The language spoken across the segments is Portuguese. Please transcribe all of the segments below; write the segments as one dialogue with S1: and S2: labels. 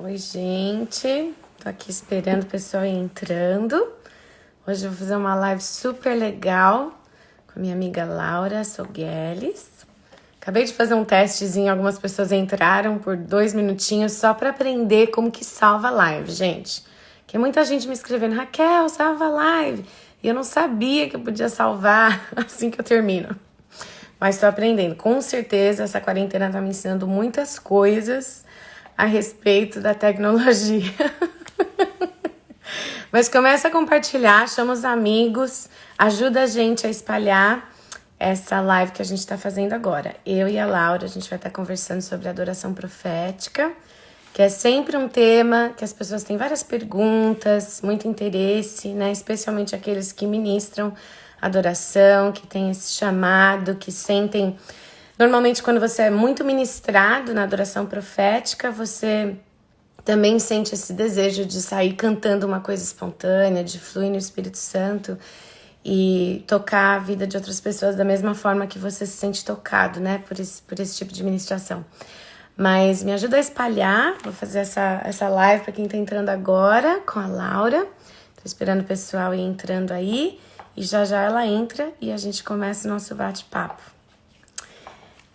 S1: Oi, gente. Tô aqui esperando o pessoal ir entrando. Hoje eu vou fazer uma live super legal com a minha amiga Laura Sogueles. Acabei de fazer um testezinho, algumas pessoas entraram por 2 minutinhos só para aprender como que salva a live, gente. Porque muita gente me escrevendo, Raquel, salva a live. E eu não sabia que eu podia salvar assim que eu termino. Mas tô aprendendo. Com certeza, essa quarentena tá me ensinando muitas coisas a respeito da tecnologia. Mas começa a compartilhar, chama os amigos, ajuda a gente a espalhar essa live que a gente tá fazendo agora. Eu e a Laura, a gente vai estar conversando sobre adoração profética, que é sempre um tema que as pessoas têm várias perguntas, muito interesse, né? Especialmente aqueles que ministram adoração, que têm esse chamado, que sentem... Normalmente, quando você é muito ministrado na adoração profética, você também sente esse desejo de sair cantando uma coisa espontânea, de fluir no Espírito Santo e tocar a vida de outras pessoas da mesma forma que você se sente tocado, né, por esse tipo de ministração. Mas me ajuda a espalhar, vou fazer essa live para quem tá entrando agora com a Laura. Tô esperando o pessoal ir entrando aí e já já ela entra e a gente começa o nosso bate-papo.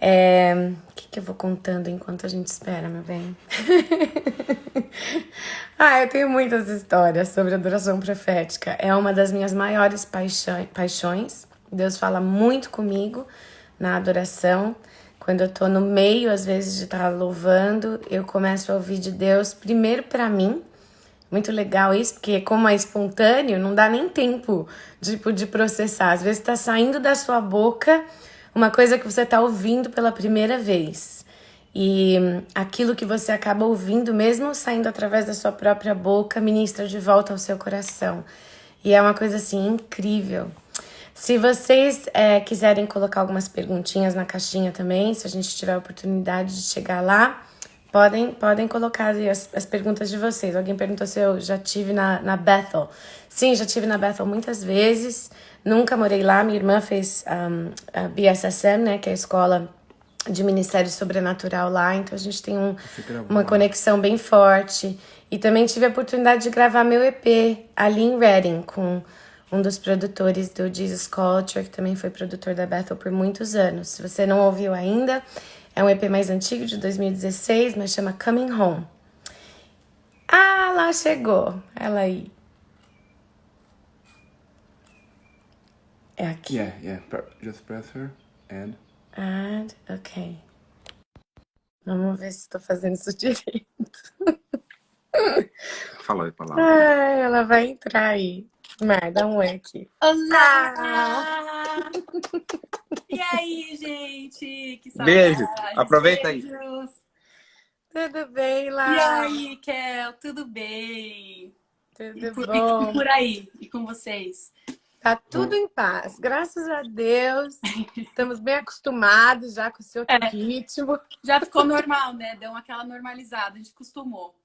S1: O que eu vou contando enquanto a gente espera, meu bem? Eu tenho muitas histórias sobre adoração profética. É uma das minhas maiores paixões. Deus fala muito comigo na adoração. Quando eu tô no meio, às vezes, de estar louvando, eu começo a ouvir de Deus primeiro pra mim. Muito legal isso, porque como é espontâneo, não dá nem tempo de processar. Às vezes tá saindo da sua boca uma coisa que você tá ouvindo pela primeira vez. E aquilo que você acaba ouvindo, mesmo saindo através da sua própria boca, ministra de volta ao seu coração. E é uma coisa, assim, incrível. Se vocês quiserem colocar algumas perguntinhas na caixinha também, se a gente tiver a oportunidade de chegar lá, podem colocar aí as perguntas de vocês. Alguém perguntou se eu já tive na Bethel. Sim, já tive na Bethel muitas vezes. Nunca morei lá. Minha irmã fez a BSSM, né, que é a escola de Ministério Sobrenatural lá. Então a gente tem uma conexão bem forte. E também tive a oportunidade de gravar meu EP ali em Reading com um dos produtores do Jesus Culture, que também foi produtor da Bethel por muitos anos. Se você não ouviu ainda, é um EP mais antigo, de 2016, mas chama Coming Home. Ah, lá chegou. Ela aí. É aqui.
S2: Yeah. Just press her and...
S1: Add, ok. Vamos ver se estou fazendo isso direito.
S2: Fala aí a palavra.
S1: Ela vai entrar aí. Mar, dá um oi aqui.
S3: Olá! E aí, gente? Que saudade!
S2: Beijo! Aproveita aí.
S3: Beijos.
S1: Tudo bem,
S3: E
S1: Lá?
S3: aí, Kel? Tudo bem?
S1: Tudo
S3: E
S1: bom?
S3: por aí? E com vocês?
S1: Tá tudo em paz, graças a Deus. Estamos bem acostumados já com esse outro ritmo.
S3: Já ficou normal, né? Deu aquela normalizada, a gente acostumou.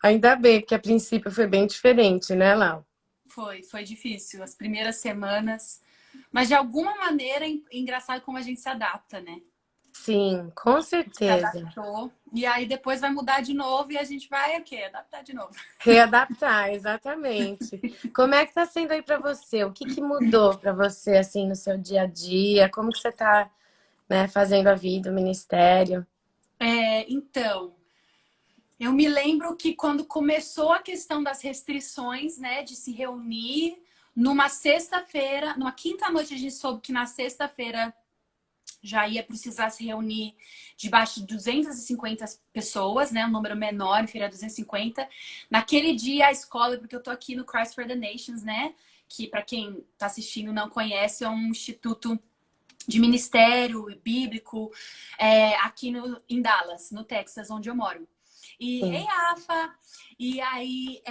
S1: Ainda bem, porque a princípio foi bem diferente, né, Lau?
S3: Foi difícil, as primeiras semanas. Mas de alguma maneira, engraçado como a gente se adapta, né?
S1: Sim, com
S3: Se
S1: certeza.
S3: adaptou. E aí depois vai mudar de novo e a gente vai o quê? Adaptar de novo.
S1: Readaptar, exatamente. Como é que tá sendo aí para você? O que mudou para você, assim, no seu dia a dia? Como que você tá, né, fazendo a vida, o ministério?
S3: Então, eu me lembro que quando começou a questão das restrições, né, de se reunir numa sexta-feira, numa quinta-noite a gente soube que na sexta-feira já ia precisar se reunir debaixo de 250 pessoas, né, um número menor, inferior a 250. Naquele dia a escola, porque eu tô aqui no Christ for the Nations, né, que para quem tá assistindo não conhece, é um instituto de ministério bíblico aqui em Dallas, no Texas, onde eu moro. E,
S1: Sim.
S3: ei, Rafa! E aí,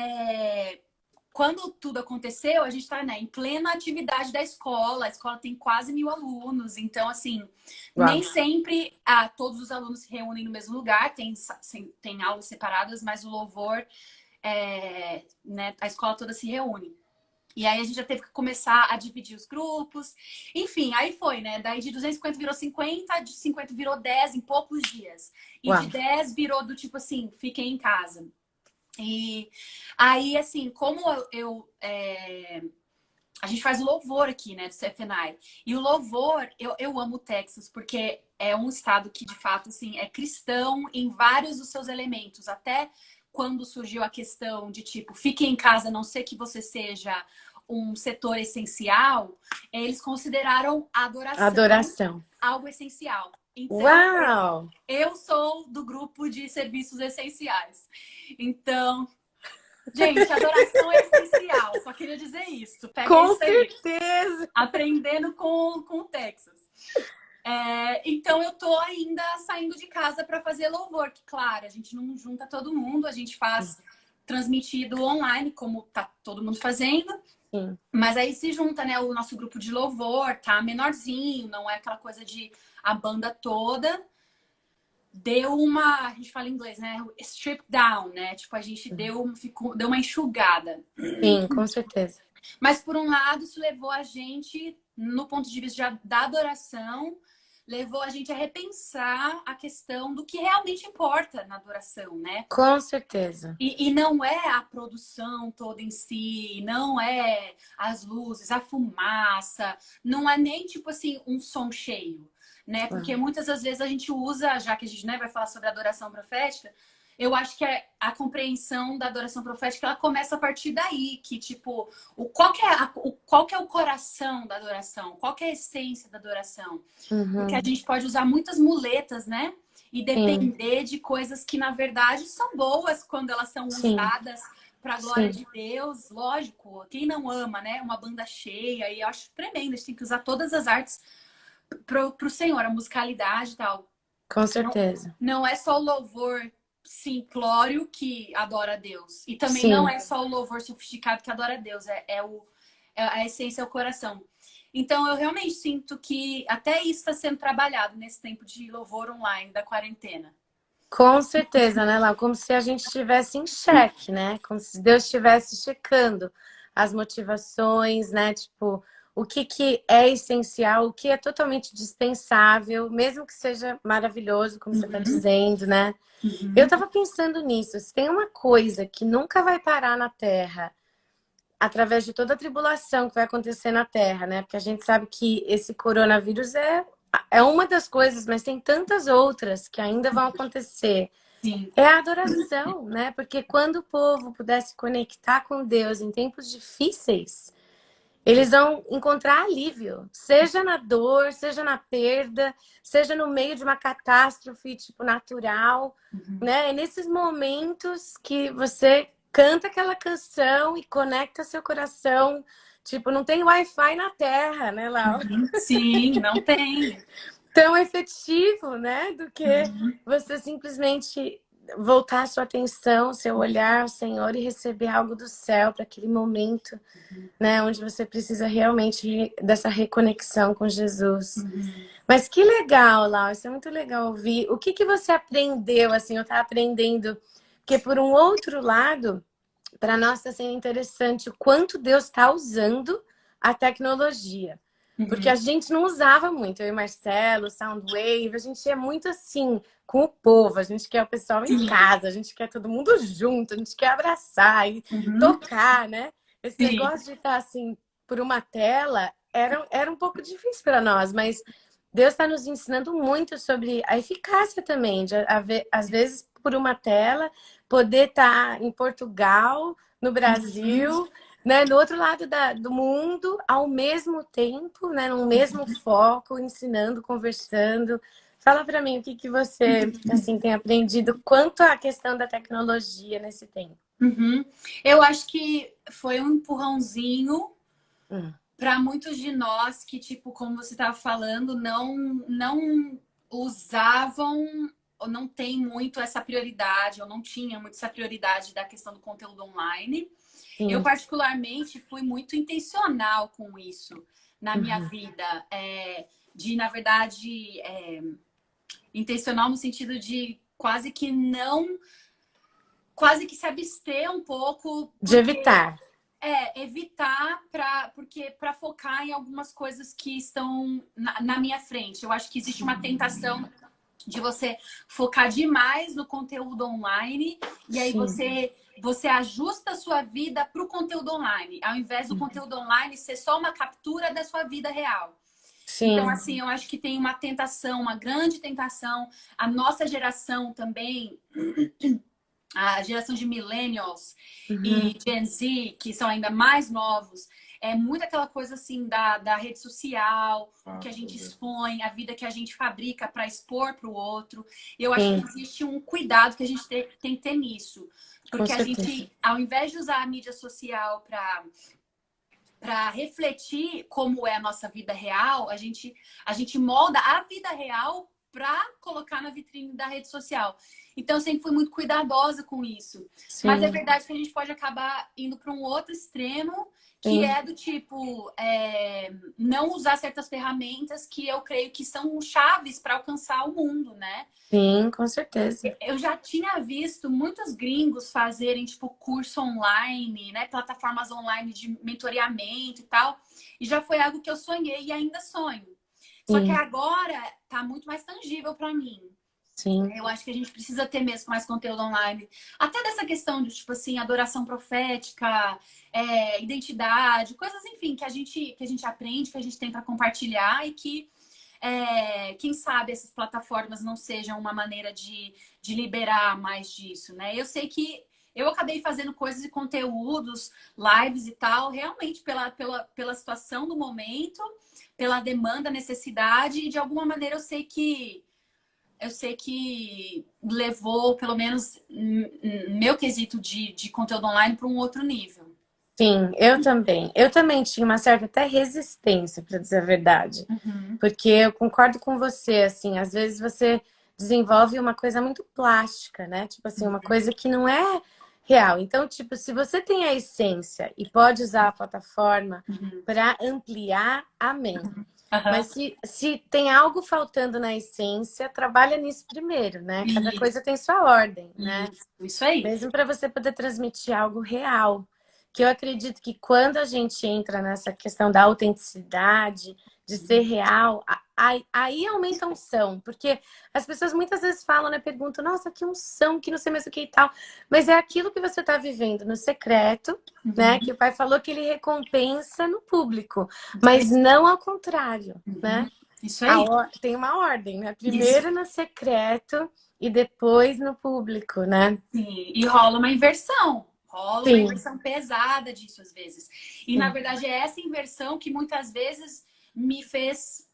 S3: quando tudo aconteceu, a gente está, né, em plena atividade da escola. A escola tem quase 1.000 alunos. Então, assim,
S1: Uau.
S3: nem sempre todos os alunos se reúnem no mesmo lugar. Tem aulas separadas, mas o louvor, né, a escola toda se reúne. E aí a gente já teve que começar a dividir os grupos. Enfim, aí foi, né? Daí de 250 virou 50, de 50 virou 10 em poucos dias. E
S1: Uau.
S3: de 10 virou do tipo assim, fiquem em casa. E aí, assim, como a gente faz o louvor aqui, né, do CFNI. E o louvor, eu amo o Texas, porque é um estado que, de fato, assim, é cristão em vários dos seus elementos. Até quando surgiu a questão de, tipo, fique em casa, a não ser que você seja um setor essencial, eles consideraram a
S1: Adoração.
S3: algo essencial. Então,
S1: Uau!
S3: eu sou do grupo de serviços essenciais. Então, gente, adoração é essencial. Só queria dizer isso. Pega
S1: Com
S3: isso aí.
S1: certeza!
S3: Aprendendo com o Texas. Então, eu tô ainda saindo de casa para fazer louvor. Que, claro, a gente não junta todo mundo. A gente faz transmitido online, como tá todo mundo fazendo.
S1: Sim.
S3: Mas aí se junta, né, o nosso grupo de louvor, tá menorzinho. Não é aquela coisa de a banda toda. A gente fala em inglês, né? Strip down, né? Tipo, a gente deu uma enxugada.
S1: Sim, com certeza.
S3: Mas, por um lado, isso levou a gente, no ponto de vista da adoração, levou a gente a repensar a questão do que realmente importa na adoração, né?
S1: Com certeza.
S3: E não é a produção toda em si, não é as luzes, a fumaça, não é nem, tipo assim, um som cheio, né? Porque muitas das vezes a gente usa, já que a gente, né, vai falar sobre adoração profética, eu acho que a compreensão da adoração profética ela começa a partir daí, que tipo, qual que é o coração da adoração? Qual que é a essência da adoração? Porque a gente pode usar muitas muletas, né? E depender de coisas que na verdade são boas quando elas são usadas para a glória de Deus. Lógico, quem não ama, né? Uma banda cheia, e eu acho tremendo, a gente tem que usar todas as artes pro Senhor, a musicalidade e tal.
S1: Com certeza.
S3: Não é só o louvor simplório que adora a Deus. E também
S1: Sim.
S3: não é só o louvor sofisticado que adora a Deus. A essência é o coração. Então, eu realmente sinto que até isso está sendo trabalhado nesse tempo de louvor online da quarentena.
S1: Com certeza, né, Lau? Como se a gente estivesse em xeque, né? Como se Deus estivesse checando as motivações, né? Tipo, o que é essencial, o que é totalmente dispensável, mesmo que seja maravilhoso, como você está dizendo, né? Eu estava pensando nisso. Se tem uma coisa que nunca vai parar na Terra, através de toda a tribulação que vai acontecer na Terra, né? Porque a gente sabe que esse coronavírus é uma das coisas, mas tem tantas outras que ainda vão acontecer.
S3: Sim.
S1: É a adoração, né? Porque quando o povo pudesse conectar com Deus em tempos difíceis, eles vão encontrar alívio, seja na dor, seja na perda, seja no meio de uma catástrofe tipo natural, né? É nesses momentos que você canta aquela canção e conecta seu coração. Tipo, não tem Wi-Fi na Terra, né, Lau?
S3: Sim, não tem.
S1: Tão efetivo, né? Do que você simplesmente voltar a sua atenção, seu olhar ao Senhor e receber algo do céu para aquele momento, né? Onde você precisa realmente dessa reconexão com Jesus. Mas que legal, Lau, isso é muito legal ouvir. O que você aprendeu, assim, eu estava aprendendo, porque por um outro lado, para nós está sendo interessante o quanto Deus está usando a tecnologia. Porque a gente não usava muito, eu e Marcelo, Soundwave, a gente é muito assim, com o povo, a gente quer o pessoal em casa, a gente quer todo mundo junto, a gente quer abraçar e tocar, né? Esse negócio de estar assim, por uma tela, era um pouco difícil para nós, mas Deus está nos ensinando muito sobre a eficácia também, de às vezes por uma tela, poder estar em Portugal, no Brasil, né, no outro lado do mundo, ao mesmo tempo, né, no mesmo foco, ensinando, conversando. Fala para mim o que você assim, tem aprendido quanto à questão da tecnologia nesse tempo.
S3: Eu acho que foi um empurrãozinho para muitos de nós que, tipo, como você estava falando, não usavam ou não tem muito essa prioridade, ou não tinha muito essa prioridade da questão do conteúdo online. Sim. Eu, particularmente, fui muito intencional com isso na minha vida. Na verdade, intencional no sentido de quase que se abster um pouco.
S1: De evitar.
S3: evitar porque para focar em algumas coisas que estão na minha frente. Eu acho que existe uma tentação de você focar demais no conteúdo online e aí
S1: Sim,
S3: você ajusta a sua vida para o conteúdo online, ao invés do conteúdo online ser só uma captura da sua vida real. Então,
S1: sim.
S3: assim, eu acho que tem uma tentação, uma grande tentação. A nossa geração também, a geração de millennials
S1: Uhum.
S3: e Gen Z, que são ainda mais novos, é muito aquela coisa assim da rede social, o que a gente expõe, a vida que a gente fabrica para expor para o outro. Eu acho que
S1: Sim,
S3: existe um cuidado que a gente tem que ter nisso.
S1: com
S3: Porque a
S1: certeza.
S3: gente, ao invés de usar a mídia social para refletir como é a nossa vida real, a gente molda a vida real para colocar na vitrine da rede social. Então, eu sempre fui muito cuidadosa com isso. Mas é
S1: Sim,
S3: verdade que a gente pode acabar indo para um outro extremo, que
S1: sim.
S3: é do tipo não usar certas ferramentas que eu creio que são chaves para alcançar o mundo, né?
S1: Sim, com certeza.
S3: Eu já tinha visto muitos gringos fazerem, tipo, curso online, né? Plataformas online de mentoreamento e tal. E já foi algo que eu sonhei e ainda sonho. Só que
S1: Sim,
S3: agora tá muito mais tangível para mim.
S1: sim,
S3: Eu acho que a gente precisa ter mesmo mais conteúdo online. Até dessa questão de, tipo assim, adoração profética, identidade, coisas, enfim, que a gente aprende, que a gente tem para compartilhar e que quem sabe essas plataformas não sejam uma maneira de liberar mais disso, né? Eu sei que eu acabei fazendo coisas e conteúdos, lives e tal, realmente pela situação do momento, pela demanda, necessidade, e de alguma maneira eu sei que levou, pelo menos, meu quesito de conteúdo online para um outro nível.
S1: sim, eu também. Eu também tinha uma certa até resistência, para dizer a verdade.
S3: Uhum.
S1: Porque eu concordo com você, assim, às vezes você desenvolve uma coisa muito plástica, né? Tipo assim, uma coisa que não é real. Então, tipo, se você tem a essência e pode usar a plataforma
S3: Uhum.
S1: para ampliar, amém.
S3: Aham.
S1: Mas se tem algo faltando na essência, trabalha nisso primeiro, né? Cada
S3: Isso,
S1: coisa tem sua ordem, né?
S3: isso aí.
S1: Mesmo para você poder transmitir algo real. Que eu acredito que quando a gente entra nessa questão da autenticidade, de ser real, aí aumenta a unção. Porque as pessoas muitas vezes falam, né? Perguntam, nossa, que unção, que não sei mais o que e tal. Mas é aquilo que você está vivendo no secreto, né?
S3: Uhum.
S1: Que o pai falou que ele recompensa no público,
S3: Isso aí.
S1: mas não ao contrário, né?
S3: Uhum. Isso aí.
S1: Tem uma ordem, né?
S3: Isso.
S1: Primeiro no secreto e depois no público, né?
S3: Sim. E rola uma inversão. Rola uma
S1: Sim,
S3: inversão pesada disso às vezes. E na
S1: sim.
S3: verdade é essa inversão que muitas vezes me fez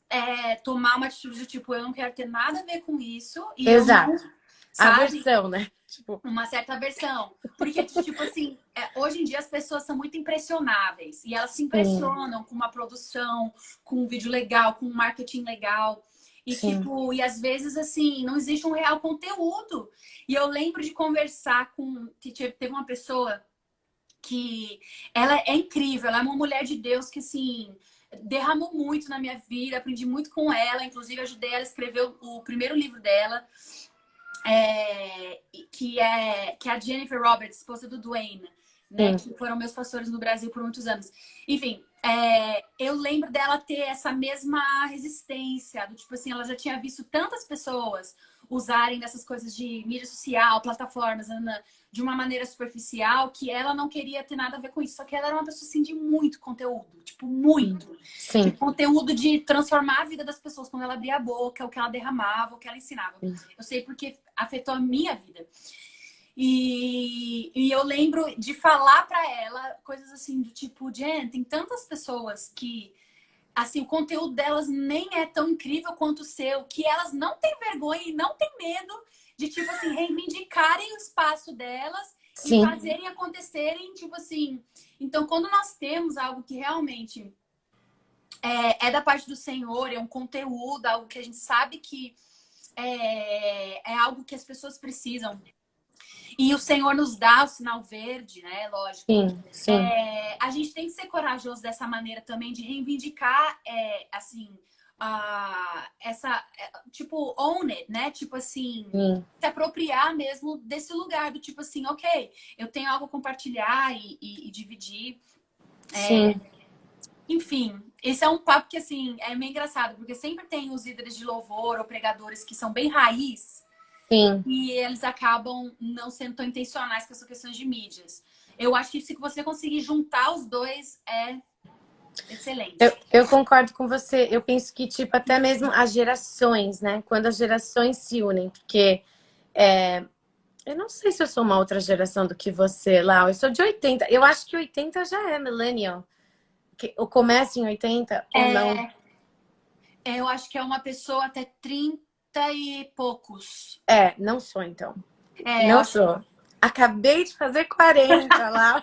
S3: tomar uma atitude do tipo, eu não quero ter nada a ver com isso e eu não,
S1: Exato.
S3: sabe?
S1: Aversão, né? Tipo,
S3: Uma certa aversão. Porque, tipo assim, hoje em dia as pessoas são muito impressionáveis. E elas se
S1: sim,
S3: impressionam com uma produção, com um vídeo legal, com um marketing legal. E,
S1: sim,
S3: tipo, e às vezes, assim, não existe um real conteúdo. E eu lembro de conversar com... Que teve uma pessoa que... Ela é incrível, ela é uma mulher de Deus que, assim... Derramou muito na minha vida, aprendi muito com ela. Inclusive, ajudei ela a escrever o primeiro livro dela que é a Jennifer Roberts, esposa do Dwayne, né?
S1: sim.
S3: Que foram meus pastores no Brasil por muitos anos. Enfim, eu lembro dela ter essa mesma resistência, do tipo assim, ela já tinha visto tantas pessoas usarem dessas coisas de mídia social, plataformas, de uma maneira superficial, que ela não queria ter nada a ver com isso. Só que ela era uma pessoa assim de muito conteúdo, tipo, muito. De
S1: Sim,
S3: conteúdo de transformar a vida das pessoas quando ela abria a boca, o que ela derramava, o que ela ensinava.
S1: sim,
S3: Eu sei porque afetou a minha vida. E eu lembro de falar para ela coisas assim do tipo, Jen, tem tantas pessoas que assim, o conteúdo delas nem é tão incrível quanto o seu, que elas não têm vergonha e não têm medo de, tipo assim, reivindicarem o espaço delas e
S1: sim,
S3: fazerem acontecerem, tipo assim. Então, quando nós temos algo que realmente é da parte do Senhor, é um conteúdo, algo que a gente sabe que é algo que as pessoas precisam. E o Senhor nos dá o sinal verde, né? Lógico.
S1: sim, sim,
S3: A gente tem que ser corajoso dessa maneira também de reivindicar, assim, tipo, own it, né? Tipo assim,
S1: Sim,
S3: se apropriar mesmo desse lugar, do tipo assim, ok, eu tenho algo a compartilhar e dividir.
S1: sim,
S3: Enfim, esse é um papo que, assim, é meio engraçado, porque sempre tem os líderes de louvor ou pregadores que são bem raiz
S1: sim.
S3: e eles acabam não sendo tão intencionais com essas questões de mídias. Eu acho que se você conseguir juntar os dois, é excelente.
S1: Eu concordo com você. Eu penso que, tipo, até mesmo as gerações, né? Quando as gerações se unem, porque eu não sei se eu sou uma outra geração do que você, Lau. Eu sou de 80. Eu acho que 80 já é millennial. Ou começa em 80 ou não.
S3: Eu acho que é uma pessoa até 30 e poucos.
S1: Não sou, então.
S3: Eu
S1: Não
S3: acho.
S1: sou. Acabei de fazer 40 lá.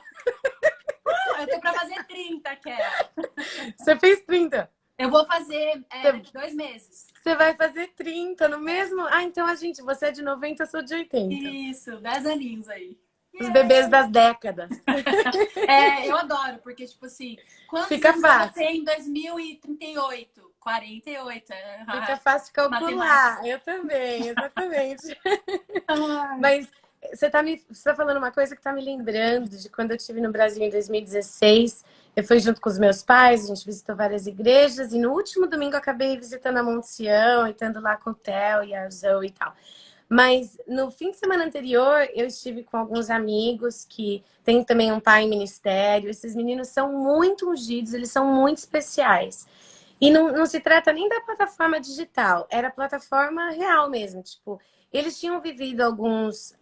S3: Eu tô pra fazer 30, Kel.
S1: Você fez 30.
S3: Eu vou fazer daqui 2 meses.
S1: Você vai fazer 30 no mesmo? Ah, então você é de 90, eu sou de 80.
S3: Isso, 10 aninhos aí.
S1: Os bebês das décadas.
S3: Eu adoro, porque, tipo assim, quantos
S1: Fica
S3: anos eu vou
S1: fácil.
S3: ter em 2038? 48.
S1: Fica fácil calcular.
S3: Matemática.
S1: Eu também, exatamente.
S3: Ai.
S1: Mas você tá falando uma coisa que tá me lembrando de quando eu estive no Brasil em 2016. Eu fui junto com os meus pais, a gente visitou várias igrejas, e no último domingo eu acabei visitando a Monte Sião, e estando lá com o Theo e a Zoe e tal. Mas no fim de semana anterior, eu estive com alguns amigos que têm também um pai em ministério. Esses meninos são muito ungidos, eles são muito especiais. E não se trata nem da plataforma digital, era a plataforma real mesmo. Tipo, eles tinham vivido alguns,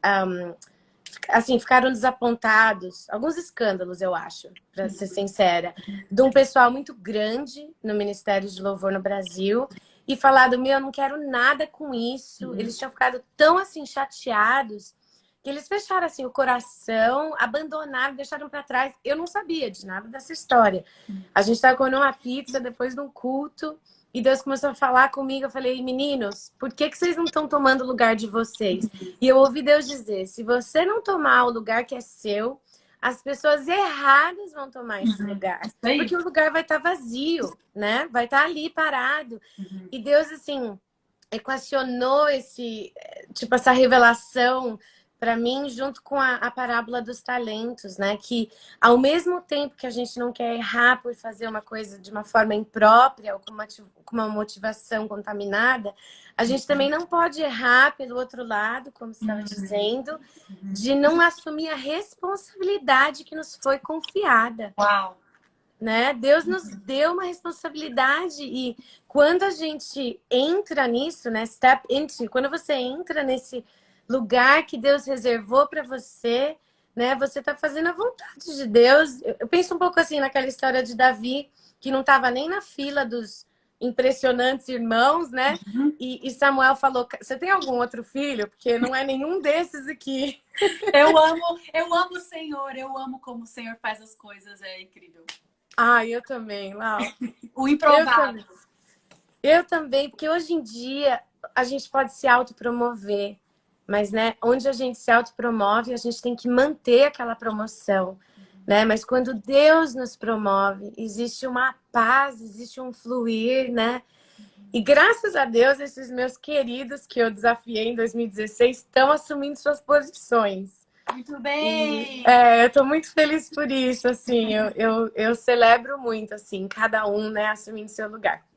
S1: assim, ficaram desapontados, alguns escândalos, eu acho, para ser sincera, de um pessoal muito grande no Ministério de Louvor no Brasil e falado, meu, eu não quero nada com isso. Eles tinham ficado tão, assim, chateados que eles fecharam, assim, o coração, abandonaram, deixaram para trás. Eu não sabia de nada dessa história. A gente estava comendo uma pizza depois de um culto e Deus começou a falar comigo. Eu falei, meninos, por que vocês não estão tomando o lugar de vocês? E eu ouvi Deus dizer, se você não tomar o lugar que é seu, as pessoas erradas vão tomar esse lugar. Porque o lugar vai estar vazio, né? Vai estar ali parado. E Deus, assim, equacionou tipo, essa revelação para mim, junto com a parábola dos talentos, né? Que ao mesmo tempo que a gente não quer errar por fazer uma coisa de uma forma imprópria ou com uma motivação contaminada, a gente também não pode errar pelo outro lado, como você estava dizendo, de não assumir a responsabilidade que nos foi confiada.
S3: Uau!
S1: Né? Deus nos deu uma responsabilidade e quando a gente entra nisso, né? Step into, quando você entra nesse lugar que Deus reservou para você, né? Você está fazendo a vontade de Deus. Eu penso um pouco assim naquela história de Davi, que não estava nem na fila dos impressionantes irmãos, né? E Samuel falou: você tem algum outro filho? Porque não é nenhum desses aqui.
S3: Eu amo o Senhor, eu amo como o Senhor faz as coisas, é incrível.
S1: Ah, eu também, Lau.
S3: O improvável.
S1: Eu também, porque hoje em dia a gente pode se autopromover, mas, né, onde a gente se autopromove, a gente tem que manter aquela promoção, né? Mas quando Deus nos promove, existe uma paz, existe um fluir, né? E graças a Deus, esses meus queridos que eu desafiei em 2016 estão assumindo suas posições.
S3: Muito bem!
S1: Eu tô muito feliz por isso, assim, eu celebro muito, assim, cada um, né, assumindo seu lugar.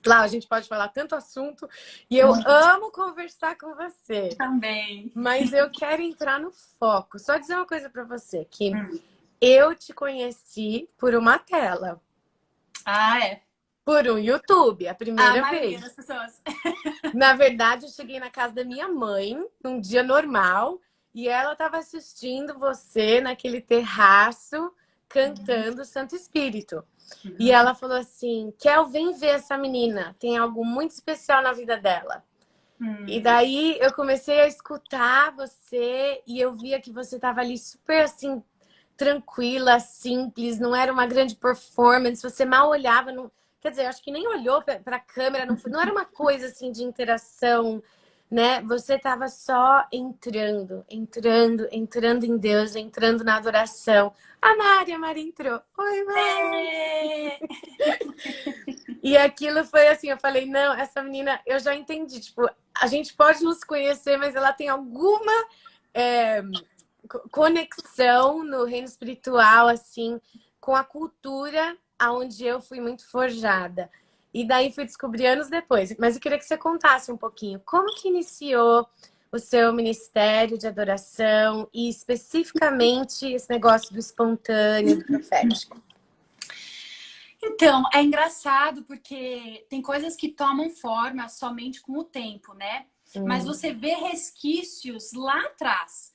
S1: Lá, a gente pode falar tanto assunto e eu amo conversar com você.
S3: Também.
S1: Mas eu quero entrar no foco. Só dizer uma coisa para você, que eu te conheci por uma tela.
S3: Ah, é?
S1: Por um YouTube, a primeira vez.
S3: Das pessoas.
S1: Na verdade, eu cheguei na casa da minha mãe, num dia normal, e ela estava assistindo você naquele terraço, cantando Santo Espírito. E ela falou assim, Kel, vem ver essa menina, tem algo muito especial na vida dela. E daí eu comecei a escutar você e eu via que você estava ali super assim, tranquila, simples, não era uma grande performance, você mal olhava, não... quer dizer, acho que nem olhou para a câmera, não era uma coisa assim de interação, né? Você estava só entrando em Deus, entrando na adoração. A Mari entrou. Oi, Mari!
S3: É.
S1: E aquilo foi assim, eu falei, não, essa menina, eu já entendi, tipo, a gente pode nos conhecer, mas ela tem alguma é, conexão no reino espiritual, assim, com a cultura aonde eu fui muito forjada. E daí fui descobrir anos depois. Mas eu queria que você contasse um pouquinho como que iniciou o seu ministério de adoração e especificamente esse negócio do espontâneo, do profético.
S3: Então, é engraçado porque tem coisas que tomam forma somente com o tempo, né? Mas você vê resquícios lá atrás.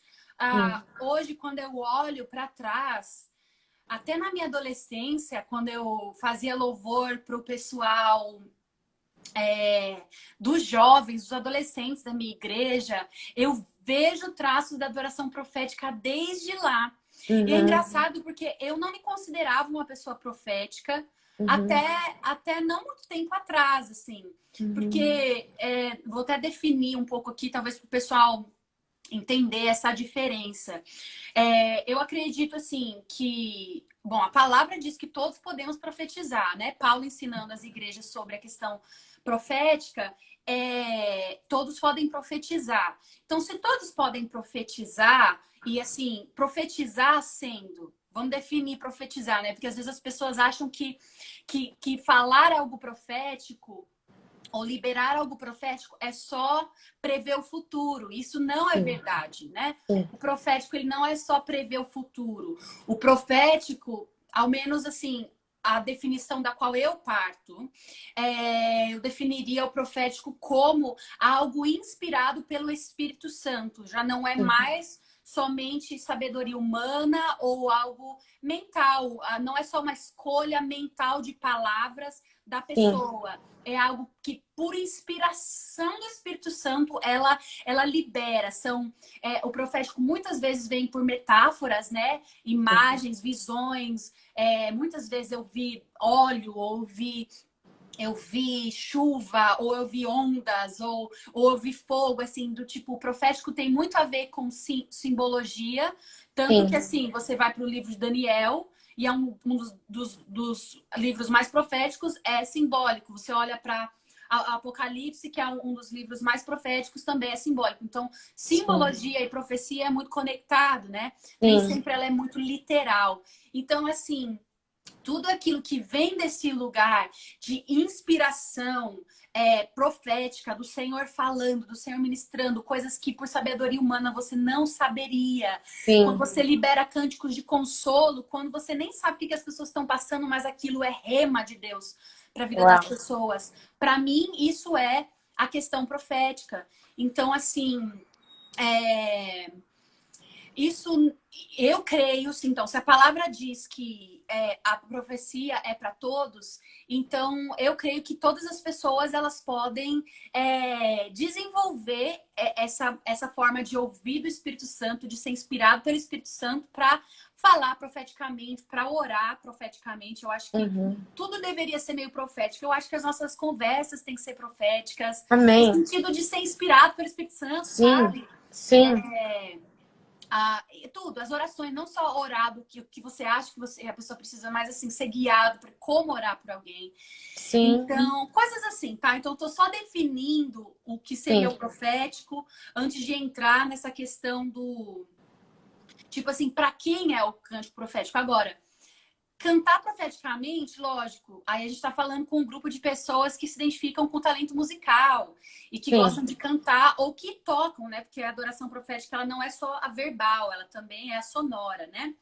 S3: Hoje, quando eu olho para trás, até na minha adolescência, quando eu fazia louvor para o pessoal dos jovens, dos adolescentes da minha igreja, eu vejo traços da adoração profética desde lá. E é engraçado porque eu não me considerava uma pessoa profética até não muito tempo atrás, assim. Porque, vou até definir um pouco aqui, talvez para o pessoal entender essa diferença. Eu acredito, assim, que... Bom, a palavra diz que todos podemos profetizar, né? Paulo ensinando as igrejas sobre a questão profética, todos podem profetizar. Então, se todos podem profetizar, e assim, profetizar sendo... Vamos definir profetizar, né? Porque às vezes as pessoas acham que falar algo profético ou liberar algo profético é só prever o futuro. Isso não é verdade, né? O profético, ele não é só prever o futuro. O profético, ao menos assim, a definição da qual eu parto, eu definiria o profético como algo inspirado pelo Espírito Santo. Já não é mais somente sabedoria humana ou algo mental. Não é só uma escolha mental de palavras da pessoa. É algo que, por inspiração do Espírito Santo, ela libera. O profético muitas vezes vem por metáforas, né? Imagens, visões. Muitas vezes eu vi óleo, ou eu vi chuva, ou eu vi ondas, ou eu vi fogo, assim, do tipo, o profético tem muito a ver com simbologia, tanto que, assim, você vai para o livro de Daniel, e é um dos livros mais proféticos, é simbólico. Você olha para Apocalipse, que é um dos livros mais proféticos, também é simbólico. Então, simbologia e profecia é muito conectado, né? Nem sempre ela é muito literal. Então, assim... Tudo aquilo que vem desse lugar de inspiração profética, do Senhor falando, do Senhor ministrando, coisas que por sabedoria humana você não saberia. Quando você libera cânticos de consolo, quando você nem sabe o que as pessoas estão passando, mas aquilo é rema de Deus para a vida das pessoas. Para mim, isso é a questão profética. Então, assim... Isso, eu creio, sim. Então, se a palavra diz que a profecia é para todos, então eu creio que todas as pessoas elas podem desenvolver essa forma de ouvir do Espírito Santo, de ser inspirado pelo Espírito Santo para falar profeticamente, para orar profeticamente. Eu acho que tudo deveria ser meio profético. Eu acho que as nossas conversas têm que ser proféticas.
S1: Amém.
S3: No sentido de ser inspirado pelo Espírito Santo, sabe? Tudo, as orações, não só orar do que você acha que a pessoa precisa, mas assim, ser guiado para como orar por alguém. Então, coisas assim, tá? Então, eu tô só definindo o que seria o profético antes de entrar nessa questão do... Tipo assim, para quem é o cântico profético? Agora, cantar profeticamente, lógico, aí a gente está falando com um grupo de pessoas que se identificam com o talento musical e que gostam de cantar ou que tocam, né? Porque a adoração profética ela não é só a verbal, ela também é a sonora, né?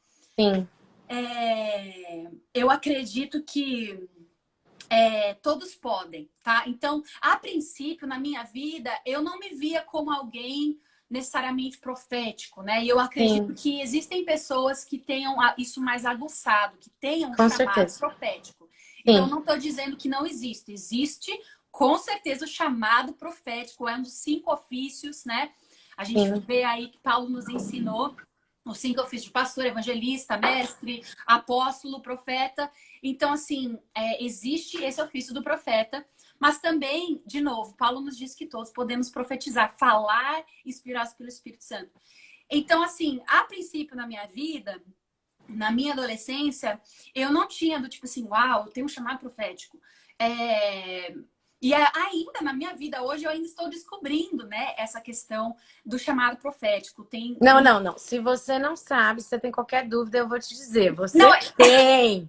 S3: Eu acredito que todos podem, tá? Então, a princípio, na minha vida, eu não me via como alguém necessariamente profético, né? E eu acredito que existem pessoas que tenham isso mais aguçado, que tenham um chamado profético. Então, não estou dizendo que não existe. Existe, com certeza, o chamado profético. É um dos 5 ofícios, né? A gente vê aí que Paulo nos ensinou os 5 ofícios de pastor, evangelista, mestre, apóstolo, profeta. Então, assim, existe esse ofício do profeta, Mas também, de novo, Paulo nos diz que todos podemos profetizar, falar, inspirados pelo Espírito Santo. Então, assim, a princípio na minha vida, na minha adolescência, eu não tinha do tipo assim, uau, eu tenho um chamado profético. E ainda na minha vida hoje eu ainda estou descobrindo, né, essa questão do chamado profético.
S1: Não. Se você não sabe, se você tem qualquer dúvida, eu vou te dizer. Você
S3: Não,
S1: tem!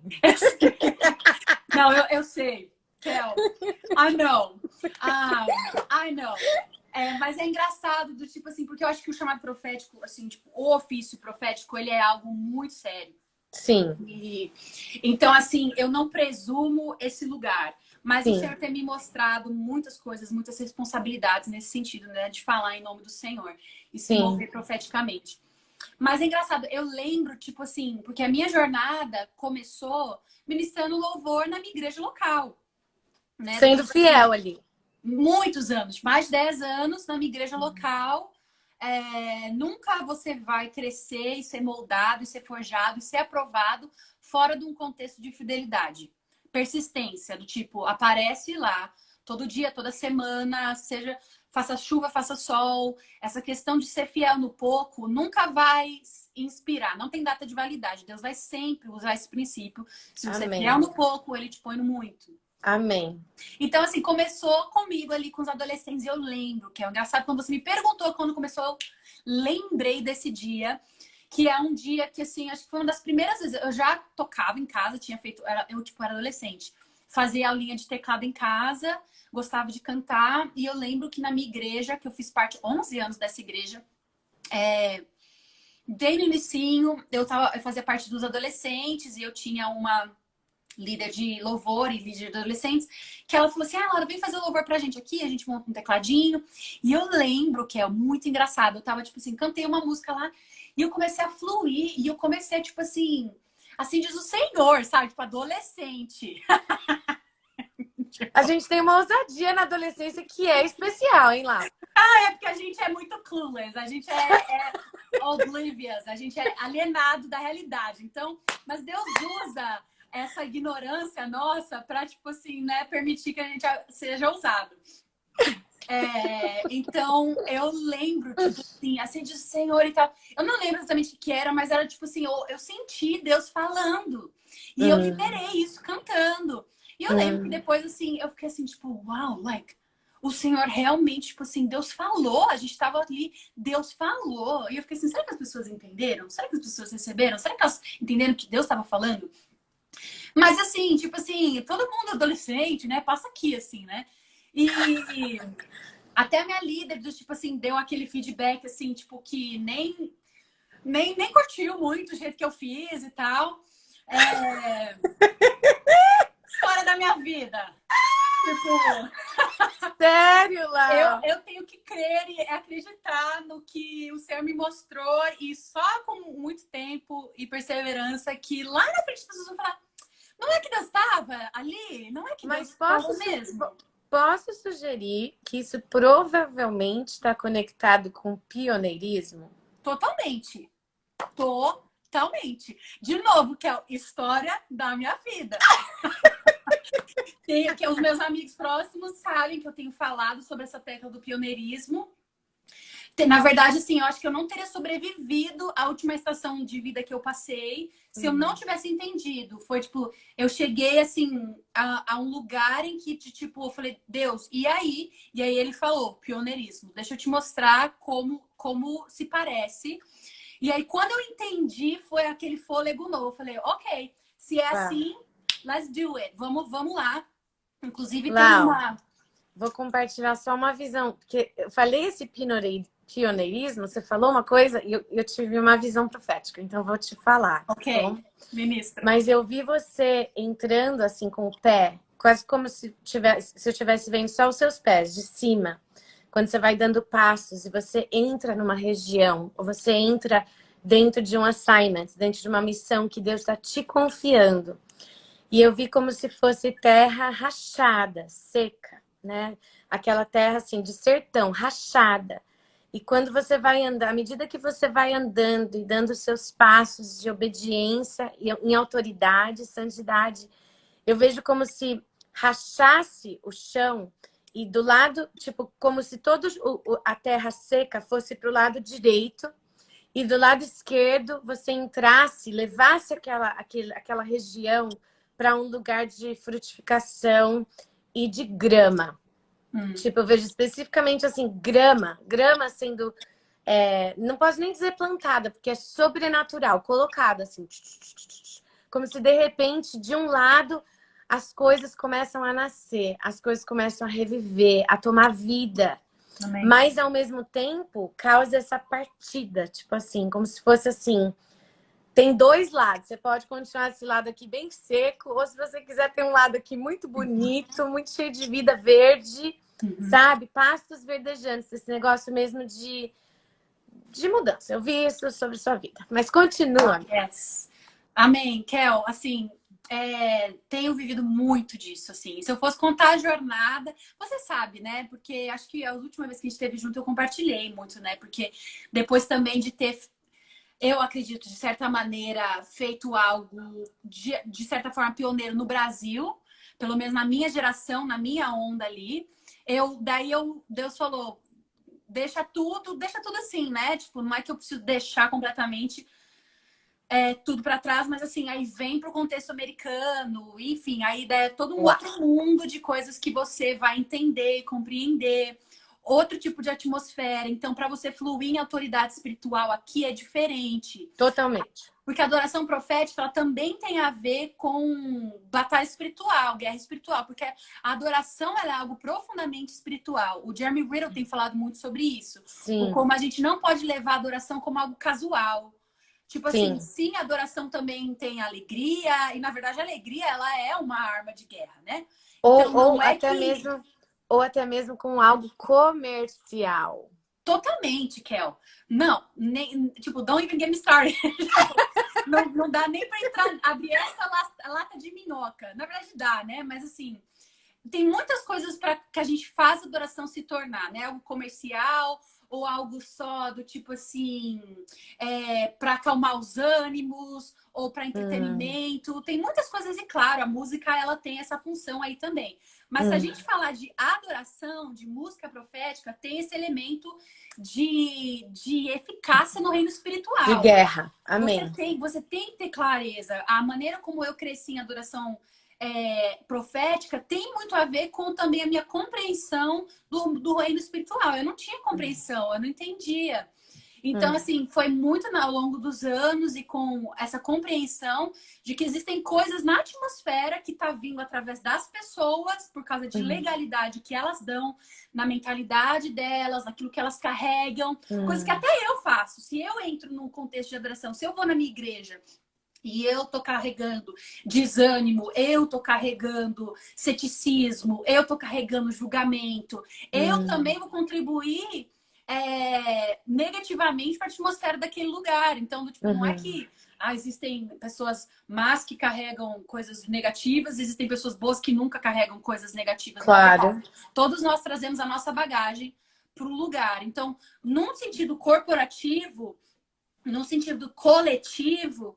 S3: Não, eu sei. Kel, I know. I know. Mas é engraçado do tipo assim, porque eu acho que o chamado profético, assim, tipo, o ofício profético, ele é algo muito sério.
S1: Sim.
S3: Então, assim, eu não presumo esse lugar. Mas
S1: Sim.
S3: o Senhor tem me mostrado muitas coisas, muitas responsabilidades nesse sentido, né? De falar em nome do Senhor e se mover profeticamente. Mas é engraçado, eu lembro, tipo assim, porque a minha jornada começou ministrando louvor na minha igreja local. Né?
S1: Sendo fiel ali.
S3: Muitos anos, mais de 10 anos na minha igreja local. Nunca você vai crescer e ser moldado, e ser forjado, e ser aprovado fora de um contexto de fidelidade. Persistência, do tipo, aparece lá, todo dia, toda semana, seja faça chuva, faça sol. Essa questão de ser fiel no pouco nunca vai inspirar, não tem data de validade. Deus vai sempre usar esse princípio. Se você é fiel no pouco, ele te põe no muito.
S1: Amém.
S3: Então, assim, começou comigo ali com os adolescentes. E eu lembro, que é engraçado, quando você me perguntou quando começou, eu lembrei desse dia, que é um dia que, assim, acho que foi uma das primeiras vezes. Eu já tocava em casa, tinha feito. Eu, tipo, era adolescente. Fazia aulinha de teclado em casa, gostava de cantar. E eu lembro que na minha igreja, que eu fiz parte 11 anos dessa igreja, desde o inicinho, eu fazia parte dos adolescentes e eu tinha uma líder de louvor e líder de adolescentes, que ela falou assim, Laura, vem fazer o louvor pra gente aqui, a gente monta um tecladinho. E eu lembro que é muito engraçado, eu tava, tipo assim, cantei uma música lá, e eu comecei a fluir, e eu comecei, tipo assim diz o Senhor, sabe? Tipo, adolescente.
S1: A gente tem uma ousadia na adolescência que é especial, hein, Lá?
S3: É porque a gente é muito clueless, a gente é oblivious, a gente é alienado da realidade. Então, mas Deus usa essa ignorância nossa para, tipo assim, né, permitir que a gente seja ousado. Então, eu lembro, tipo assim de Senhor e tal. Eu não lembro exatamente o que era, mas era tipo assim, eu senti Deus falando. E eu liberei isso cantando. E eu lembro que depois, assim, eu fiquei assim, tipo, uau, like, o Senhor realmente, tipo assim, Deus falou, a gente tava ali, Deus falou. E eu fiquei assim, será que as pessoas entenderam? Será que as pessoas receberam? Será que elas entenderam que Deus estava falando? Mas assim, tipo assim, todo mundo adolescente, né? Passa aqui, assim, né? E até a minha líder, tipo assim, deu aquele feedback, assim, tipo, que nem curtiu muito o jeito que eu fiz e tal. História da minha vida. Tipo...
S1: Sério, Lá?
S3: Eu tenho que crer e acreditar no que o Senhor me mostrou. E só com muito tempo e perseverança que lá na frente as pessoas vão falar, não é que Deus estava ali? Não é que Deus estava mesmo?
S1: Posso sugerir que isso provavelmente está conectado com pioneirismo?
S3: Totalmente. Totalmente. De novo, que é a história da minha vida. Que os meus amigos próximos sabem que eu tenho falado sobre essa tecla do pioneirismo. Na verdade, assim, eu acho que eu não teria sobrevivido à última estação de vida que eu passei se eu não tivesse entendido. Foi, tipo, eu cheguei, assim, a um lugar em que, tipo, eu falei, Deus, e aí? E aí ele falou, pioneirismo. Deixa eu te mostrar como se parece. E aí, quando eu entendi, foi aquele fôlego novo. Eu falei, ok, se é assim, let's do it. Vamos lá. Inclusive, tem uma...
S1: Vou compartilhar só uma visão, porque eu falei esse pioneirismo, você falou uma coisa e eu tive uma visão profética, então eu vou te falar.
S3: Ok,
S1: tá,
S3: ministra.
S1: Mas eu vi você entrando assim com o pé, quase como se eu estivesse vendo só os seus pés de cima. Quando você vai dando passos e você entra numa região, ou você entra dentro de um assignment, dentro de uma missão que Deus está te confiando. E eu vi como se fosse terra rachada, seca, né? Aquela terra assim de sertão, rachada. E quando você vai andar, à medida que você vai andando e dando seus passos de obediência em autoridade, santidade, eu vejo como se rachasse o chão e do lado, tipo, como se a terra seca fosse para o lado direito e do lado esquerdo você entrasse, levasse aquela região para um lugar de frutificação e de grama. Tipo, eu vejo especificamente assim, grama sendo, não posso nem dizer plantada, porque é sobrenatural, colocada assim, como se de repente, de um lado, as coisas começam a nascer, as coisas começam a reviver, a tomar vida.
S3: Amém.
S1: Mas, ao mesmo tempo, causa essa partida, tipo assim, como se fosse assim, tem dois lados. Você pode continuar esse lado aqui bem seco, ou se você quiser ter um lado aqui muito bonito, muito cheio de vida verde, sabe? Pastos verdejantes, esse negócio mesmo de mudança. Eu vi isso sobre sua vida. Mas continua.
S3: Yes. Amém, Kel. Assim, tenho vivido muito disso, assim. Se eu fosse contar a jornada, você sabe, né? Porque acho que a última vez que a gente esteve junto eu compartilhei muito, né? Porque depois também de ter, eu acredito, de certa maneira, feito algo de certa forma pioneiro no Brasil, pelo menos na minha geração, na minha onda ali. Deus falou, deixa tudo assim, né? Tipo, não é que eu preciso deixar completamente tudo para trás, mas assim, aí vem pro contexto americano, enfim, aí é todo um outro mundo de coisas que você vai entender, compreender, outro tipo de atmosfera. Então, para você fluir em autoridade espiritual aqui é diferente.
S1: Totalmente.
S3: Porque a adoração profética, ela também tem a ver com batalha espiritual, guerra espiritual, porque a adoração ela é algo profundamente espiritual. O Jeremy Riddle tem falado muito sobre isso.
S1: Sim.
S3: Como a gente não pode levar a adoração como algo casual. Tipo assim, sim, a adoração também tem alegria, e na verdade a alegria ela é uma arma de guerra, né? Então,
S1: ou até mesmo com algo comercial.
S3: Totalmente, Kel. Não, nem, tipo, don't even get me started. não dá nem pra entrar, abrir essa lata de minhoca. Na verdade dá, né? Mas assim, tem muitas coisas para que a gente faz a adoração se tornar, né? Algo comercial ou algo só do tipo assim, para acalmar os ânimos ou para entretenimento. Tem muitas coisas e claro, a música ela tem essa função aí também. Mas se a gente falar de adoração, de música profética, tem esse elemento de eficácia no reino espiritual.
S1: De guerra. Amém.
S3: Você tem que ter clareza. A maneira como eu cresci em adoração profética tem muito a ver com também a minha compreensão do reino espiritual. Eu não tinha compreensão, eu não entendia. Então, assim, foi muito ao longo dos anos e com essa compreensão de que existem coisas na atmosfera que tá vindo através das pessoas por causa de legalidade que elas dão na mentalidade delas, naquilo que elas carregam, coisas que até eu faço. Se eu entro num contexto de adoração, se eu vou na minha igreja e eu tô carregando desânimo, eu tô carregando ceticismo, eu tô carregando julgamento, eu também vou contribuir negativamente para a atmosfera daquele lugar. Então, tipo, não é que existem pessoas más que carregam coisas negativas, existem pessoas boas que nunca carregam coisas negativas.
S1: Claro.
S3: Todos nós trazemos a nossa bagagem para o lugar. Então, num sentido corporativo, num sentido coletivo,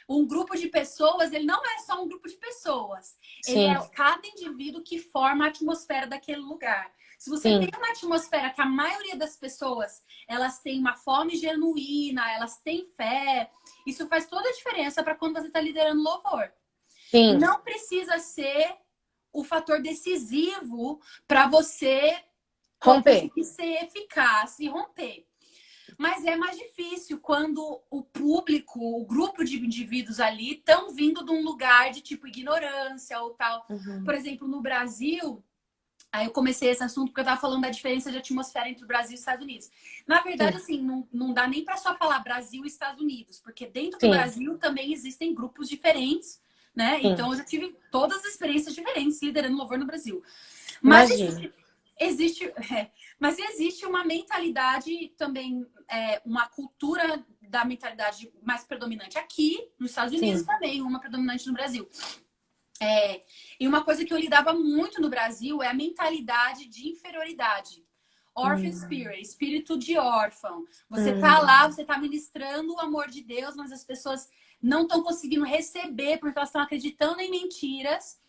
S3: um grupo de pessoas, ele não é só um grupo de pessoas. Ele é cada indivíduo que forma a atmosfera daquele lugar. Se você tem uma atmosfera que a maioria das pessoas, elas têm uma fome genuína, elas têm fé, isso faz toda a diferença para quando você está liderando louvor.
S1: Sim.
S3: Não precisa ser o fator decisivo para você conseguir ser eficaz e romper. Mas é mais difícil quando o público, o grupo de indivíduos ali estão vindo de um lugar de tipo ignorância ou tal. Por exemplo, no Brasil, aí eu comecei esse assunto porque eu estava falando da diferença de atmosfera entre o Brasil e os Estados Unidos. Na verdade, assim, não dá nem para só falar Brasil e Estados Unidos, porque dentro do Brasil também existem grupos diferentes, né? Então eu já tive todas as experiências diferentes liderando louvor no Brasil. Mas existe uma mentalidade também, uma cultura da mentalidade mais predominante aqui, nos Estados Unidos também, uma predominante no Brasil. E uma coisa que eu lidava muito no Brasil é a mentalidade de inferioridade. Orphan spirit, espírito de órfão. Você tá lá, você tá ministrando o amor de Deus, mas as pessoas não estão conseguindo receber porque elas estão acreditando em mentiras.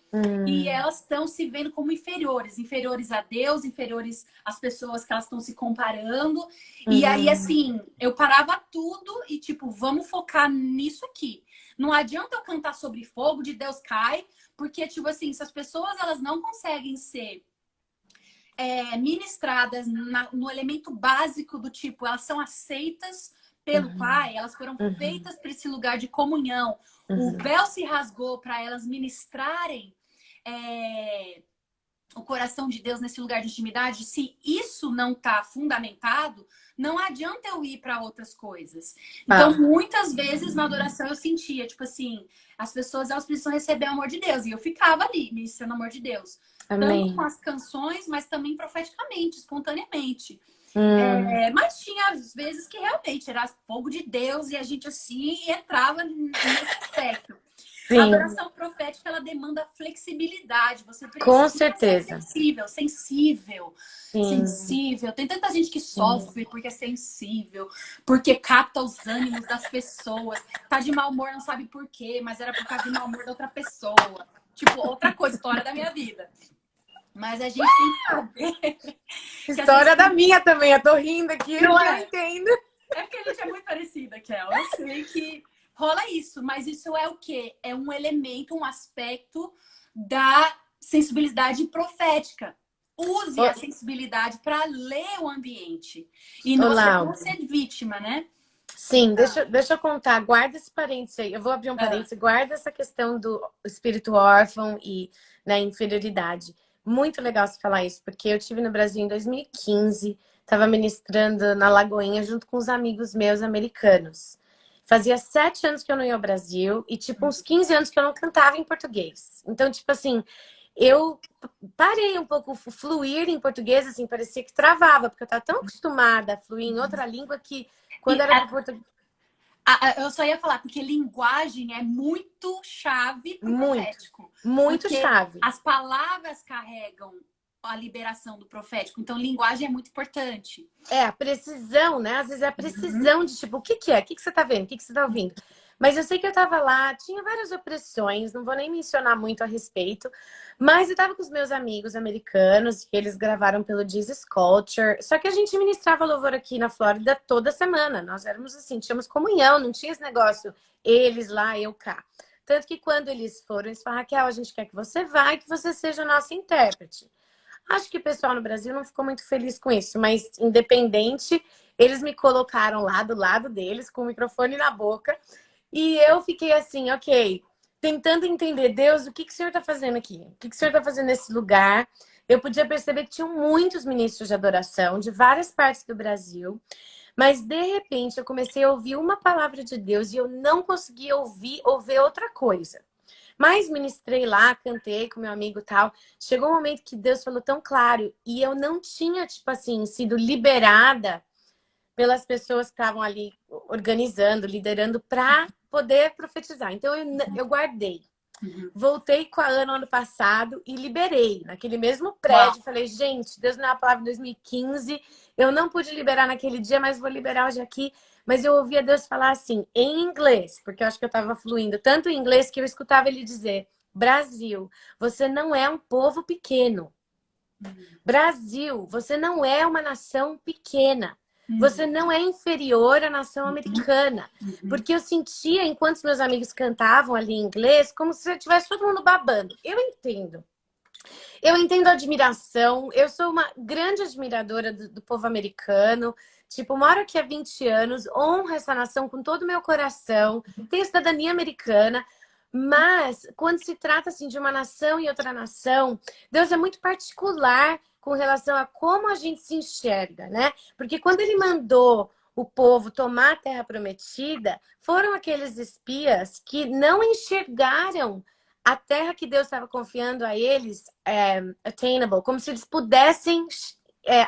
S3: E elas estão se vendo como inferiores, inferiores a Deus, inferiores às pessoas que elas estão se comparando. E aí, assim, eu parava tudo e, tipo, vamos focar nisso aqui. Não adianta eu cantar sobre fogo, de Deus cai, porque, tipo assim, se as pessoas elas não conseguem ser ministradas no elemento básico do tipo, elas são aceitas pelo Pai, elas foram feitas para esse lugar de comunhão. O véu se rasgou para elas ministrarem o coração de Deus nesse lugar de intimidade. Se isso não está fundamentado, não adianta eu ir para outras coisas. Então, muitas vezes na adoração eu sentia, tipo assim, as pessoas elas precisam receber o amor de Deus. E eu ficava ali, ministrando o amor de Deus.
S1: Amém.
S3: Tanto com as canções, mas também profeticamente, espontaneamente. Mas tinha às vezes que realmente era fogo de Deus e a gente assim entrava nesse aspecto.
S1: Sim.
S3: A adoração profética ela demanda flexibilidade. Você precisa
S1: Com certeza.
S3: ser sensível.
S1: Sim.
S3: Sensível. Tem tanta gente que sofre porque é sensível, porque capta os ânimos das pessoas. Tá de mau humor, não sabe por quê, mas era por causa de mau humor da outra pessoa. Tipo, outra coisa, história da minha vida. Mas a gente tem que saber.
S1: História da minha também, eu tô rindo aqui,
S3: Não
S1: eu entendo.
S3: É porque a gente é muito parecida, Kel. Eu sei que rola isso, mas isso é o quê? É um elemento, um aspecto da sensibilidade profética. Use a sensibilidade para ler o ambiente. E não ser vítima, né?
S1: Sim, deixa eu contar. Guarda esse parênteses aí. Eu vou abrir um parênteses. Guarda essa questão do espírito órfão e inferioridade. Muito legal você falar isso, porque eu estive no Brasil em 2015, estava ministrando na Lagoinha junto com os amigos meus americanos. Fazia 7 anos que eu não ia ao Brasil e, tipo, uns 15 anos que eu não cantava em português. Então, tipo assim, eu parei um pouco fluir em português, assim, parecia que travava, porque eu estava tão acostumada a fluir em outra língua que quando era para português...
S3: Eu só ia falar, porque linguagem é muito chave pro profético.
S1: Muito chave.
S3: As palavras carregam a liberação do profético. Então, linguagem é muito importante.
S1: A precisão, né? Às vezes é a precisão de, tipo, o que é? O que você tá vendo? O que você tá ouvindo? Mas eu sei que eu tava lá, tinha várias opressões, não vou nem mencionar muito a respeito, mas eu tava com os meus amigos americanos, que eles gravaram pelo Jesus Culture, só que a gente ministrava louvor aqui na Flórida toda semana. Nós éramos assim, tínhamos comunhão, não tinha esse negócio, eles lá, eu cá. Tanto que quando eles foram, eles falaram, Raquel, a gente quer que você vá e que você seja nossa intérprete. Acho que o pessoal no Brasil não ficou muito feliz com isso, mas independente, eles me colocaram lá do lado deles, com o microfone na boca, e eu fiquei assim, ok, tentando entender, Deus, o que o Senhor está fazendo aqui? O que o Senhor está fazendo nesse lugar? Eu podia perceber que tinham muitos ministros de adoração de várias partes do Brasil, mas de repente eu comecei a ouvir uma palavra de Deus e eu não conseguia ouvir ou ver outra coisa. Mas ministrei lá, cantei com meu amigo e tal. Chegou um momento que Deus falou tão claro e eu não tinha, tipo assim, sido liberada pelas pessoas que estavam ali organizando, liderando para poder profetizar. Então eu guardei. Voltei com a Ana ano passado e liberei naquele mesmo prédio. Falei, gente, Deus me deu uma palavra em 2015. Eu não pude liberar naquele dia, mas vou liberar hoje aqui. Mas eu ouvia Deus falar assim, em inglês, porque eu acho que eu estava fluindo tanto em inglês que eu escutava ele dizer, Brasil, você não é um povo pequeno. Brasil, você não é uma nação pequena. Você não é inferior à nação americana. Porque eu sentia, enquanto os meus amigos cantavam ali em inglês, como se tivesse todo mundo babando. Eu entendo. Eu entendo a admiração. Eu sou uma grande admiradora do povo americano. Tipo, moro aqui há 20 anos, honro essa nação com todo o meu coração. Tenho cidadania americana. Mas, quando se trata assim, de uma nação e outra nação, Deus é muito particular com relação a como a gente se enxerga, né? Porque quando ele mandou o povo tomar a terra prometida, foram aqueles espias que não enxergaram a terra que Deus estava confiando a eles, attainable, como se eles pudessem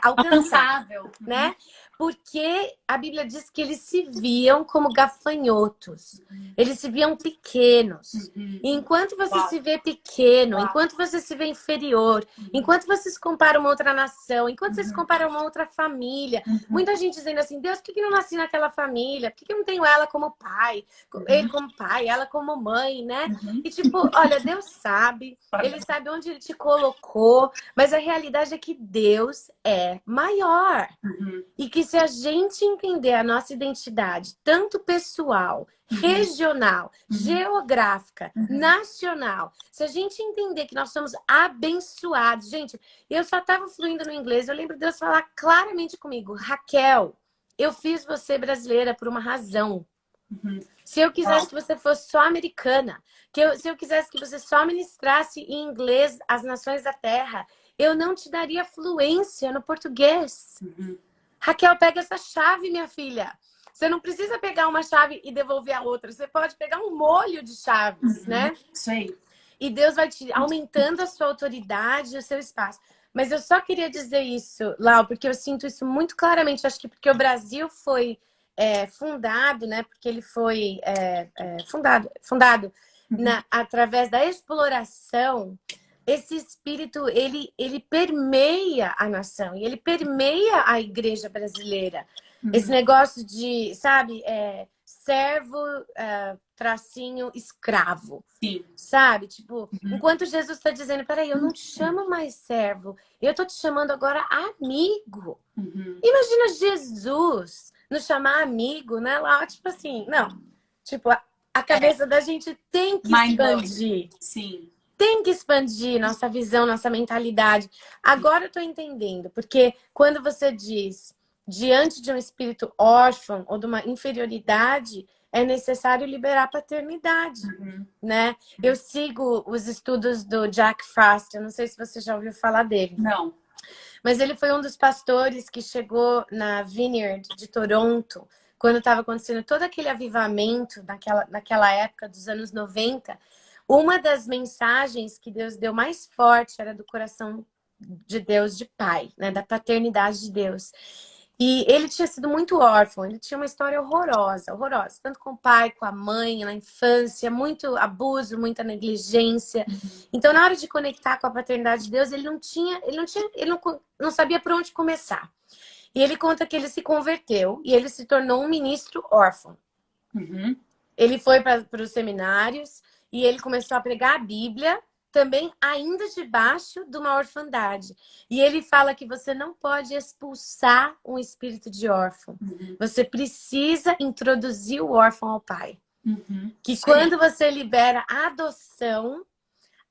S1: alcançar, né? Porque a Bíblia diz que eles se viam como gafanhotos. Eles se viam pequenos. E enquanto você se vê pequeno, enquanto você se vê inferior, enquanto você se compara a uma outra nação, enquanto você se compara a uma outra família, muita gente dizendo assim, Deus, por que eu não nasci naquela família? Por que eu não tenho ela como pai? Ele como pai, ela como mãe, né? E tipo, olha, Deus sabe, Ele sabe onde Ele te colocou, mas a realidade é que Deus é maior. E que se a gente entender a nossa identidade, tanto pessoal, regional, geográfica, nacional, se a gente entender que nós somos abençoados, gente, eu só estava fluindo no inglês, eu lembro de Deus falar claramente comigo, Raquel, eu fiz você brasileira por uma razão. Se eu quisesse que você fosse só americana, se eu quisesse que você só ministrasse em inglês as nações da terra, eu não te daria fluência no português. Raquel, pega essa chave, minha filha. Você não precisa pegar uma chave e devolver a outra. Você pode pegar um molho de chaves, né?
S3: Isso aí.
S1: E Deus vai te aumentando a sua autoridade e o seu espaço. Mas eu só queria dizer isso, Lau, porque eu sinto isso muito claramente. Acho que porque o Brasil foi fundado, né? Porque ele foi fundado através da exploração. Esse espírito, ele permeia a nação e ele permeia a igreja brasileira. Esse negócio de, sabe, servo, tracinho, escravo.
S3: Sim.
S1: Sabe? Tipo, enquanto Jesus está dizendo, peraí, eu não te chamo mais servo, eu tô te chamando agora amigo. Imagina Jesus nos chamar amigo, né? Lá, tipo assim, não. Tipo, a cabeça da gente tem que expandir.
S3: Sim.
S1: Tem que expandir nossa visão, nossa mentalidade. Agora eu tô entendendo, porque quando você diz diante de um espírito órfão ou de uma inferioridade, é necessário liberar a paternidade, né? Eu sigo os estudos do Jack Frost, eu não sei se você já ouviu falar dele.
S3: Não.
S1: Mas ele foi um dos pastores que chegou na Vineyard de Toronto, quando estava acontecendo todo aquele avivamento naquela época dos anos 90. Uma das mensagens que Deus deu mais forte era do coração de Deus de pai, né? Da paternidade de Deus. E ele tinha sido muito órfão, ele tinha uma história horrorosa, horrorosa. Tanto com o pai, com a mãe, na infância, muito abuso, muita negligência. Então, na hora de conectar com a paternidade de Deus, ele não sabia por onde começar. E ele conta que ele se converteu e ele se tornou um ministro órfão. Ele foi para os seminários e ele começou a pregar a Bíblia, também ainda debaixo de uma orfandade. E ele fala que você não pode expulsar um espírito de órfão. Você precisa introduzir o órfão ao pai. Que quando você libera a adoção,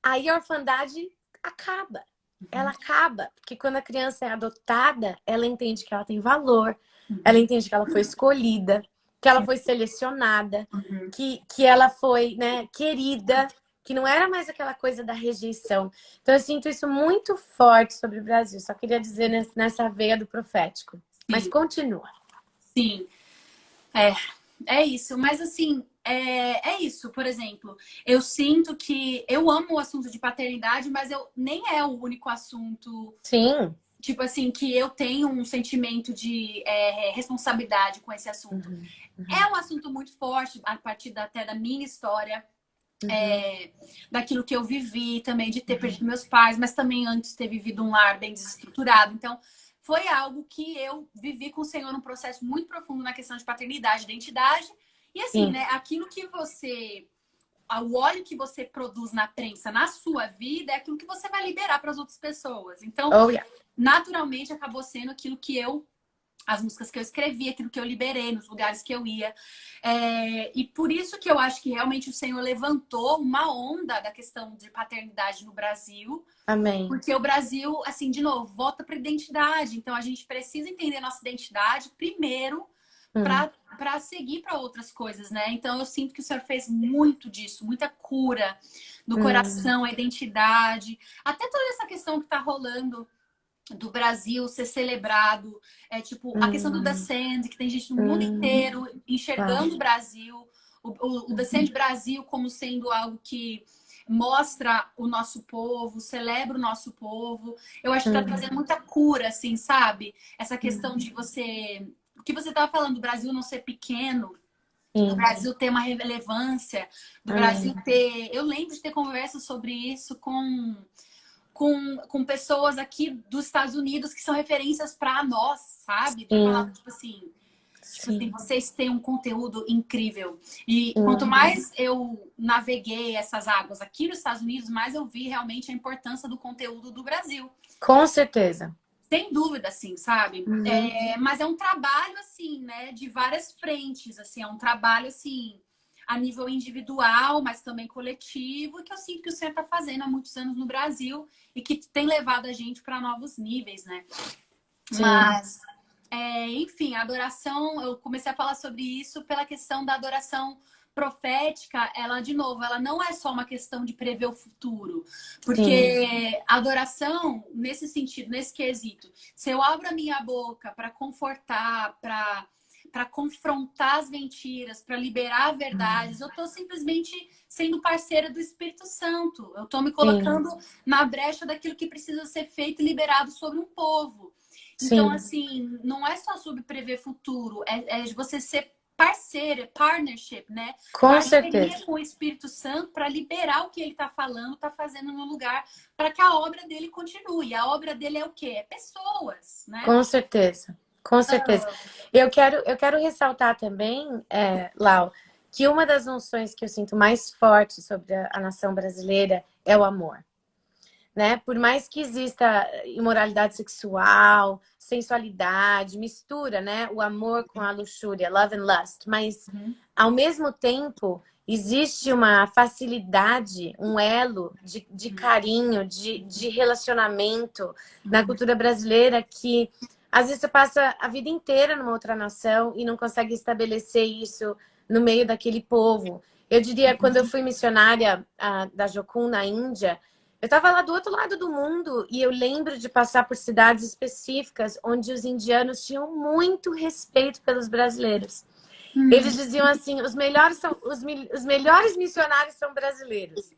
S1: aí a orfandade acaba. Ela acaba. Porque quando a criança é adotada, ela entende que ela tem valor. Ela entende que ela foi escolhida, que ela foi selecionada, que ela foi, né, querida, que não era mais aquela coisa da rejeição. Então eu sinto isso muito forte sobre o Brasil. Só queria dizer nessa veia do profético. Sim. Mas continua.
S3: Sim. É isso. Mas assim, é isso. Por exemplo, eu sinto que eu amo o assunto de paternidade, mas nem é o único assunto.
S1: Sim.
S3: Tipo assim, que eu tenho um sentimento de responsabilidade com esse assunto. É um assunto muito forte, a partir até da minha história. Daquilo que eu vivi também, de ter perdido meus pais, mas também antes ter vivido um lar bem desestruturado. Então, foi algo que eu vivi com o Senhor num processo muito profundo na questão de paternidade, identidade. E assim, né? Aquilo que o óleo que você produz na prensa na sua vida é aquilo que você vai liberar para as outras pessoas. Então, naturalmente, acabou sendo aquilo que as músicas que eu escrevi, aquilo que eu liberei nos lugares que eu ia. E por isso que eu acho que realmente o Senhor levantou uma onda da questão de paternidade no Brasil.
S1: Amém.
S3: Porque o Brasil, assim, de novo, volta para identidade. Então, a gente precisa entender nossa identidade primeiro para seguir para outras coisas, né? Então, eu sinto que o Senhor fez muito disso, muita cura do coração, a identidade. Até toda essa questão que tá rolando do Brasil ser celebrado, tipo, a questão do Descend, que tem gente no mundo inteiro enxergando o Brasil, o Descend Brasil como sendo algo que mostra o nosso povo, celebra o nosso povo. Eu acho que tá trazendo muita cura, assim, sabe? Essa questão de você o que você estava falando, do Brasil não ser pequeno, do
S1: Sim.
S3: Brasil ter uma relevância, do Brasil ter... Eu lembro de ter conversas sobre isso com pessoas aqui dos Estados Unidos que são referências para nós, sabe? De falar, tipo assim,
S1: Sim.
S3: vocês têm um conteúdo incrível. E
S1: Sim.
S3: quanto mais eu naveguei essas águas aqui nos Estados Unidos, mais eu vi realmente a importância do conteúdo do Brasil.
S1: Com certeza.
S3: Sem dúvida, assim, sabe? Mas é um trabalho, assim, né? De várias frentes, assim. É um trabalho, assim, a nível individual, mas também coletivo, que eu sinto que o senhor está fazendo há muitos anos no Brasil e que tem levado a gente para novos níveis, né?
S1: Sim.
S3: Mas, enfim, a adoração, eu comecei a falar sobre isso pela questão da adoração profética. Ela, de novo, ela não é só uma questão de prever o futuro, porque a adoração, nesse sentido, nesse quesito, se eu abro a minha boca para confortar, para confrontar as mentiras, para liberar verdades, eu estou simplesmente sendo parceira do Espírito Santo. Eu estou me colocando na brecha daquilo que precisa ser feito e liberado sobre um povo. Então, assim, não é só sobre prever futuro, é você ser parceira, partnership, né?
S1: Com certeza.
S3: Com o Espírito Santo para liberar o que ele está falando, está fazendo no lugar, para que a obra dele continue. A obra dele é o quê? É pessoas, né?
S1: Com certeza. Com certeza. Eu quero ressaltar também, Lau, que uma das noções que eu sinto mais forte sobre a nação brasileira é o amor. Né? Por mais que exista imoralidade sexual, sensualidade, mistura, né? O amor com a luxúria, love and lust, mas ao mesmo tempo existe uma facilidade, um elo de carinho, de relacionamento na cultura brasileira que às vezes você passa a vida inteira numa outra nação e não consegue estabelecer isso no meio daquele povo. Eu diria, quando eu fui missionária da Jocum na Índia, eu estava lá do outro lado do mundo e eu lembro de passar por cidades específicas onde os indianos tinham muito respeito pelos brasileiros. Eles diziam assim, os melhores missionários são brasileiros.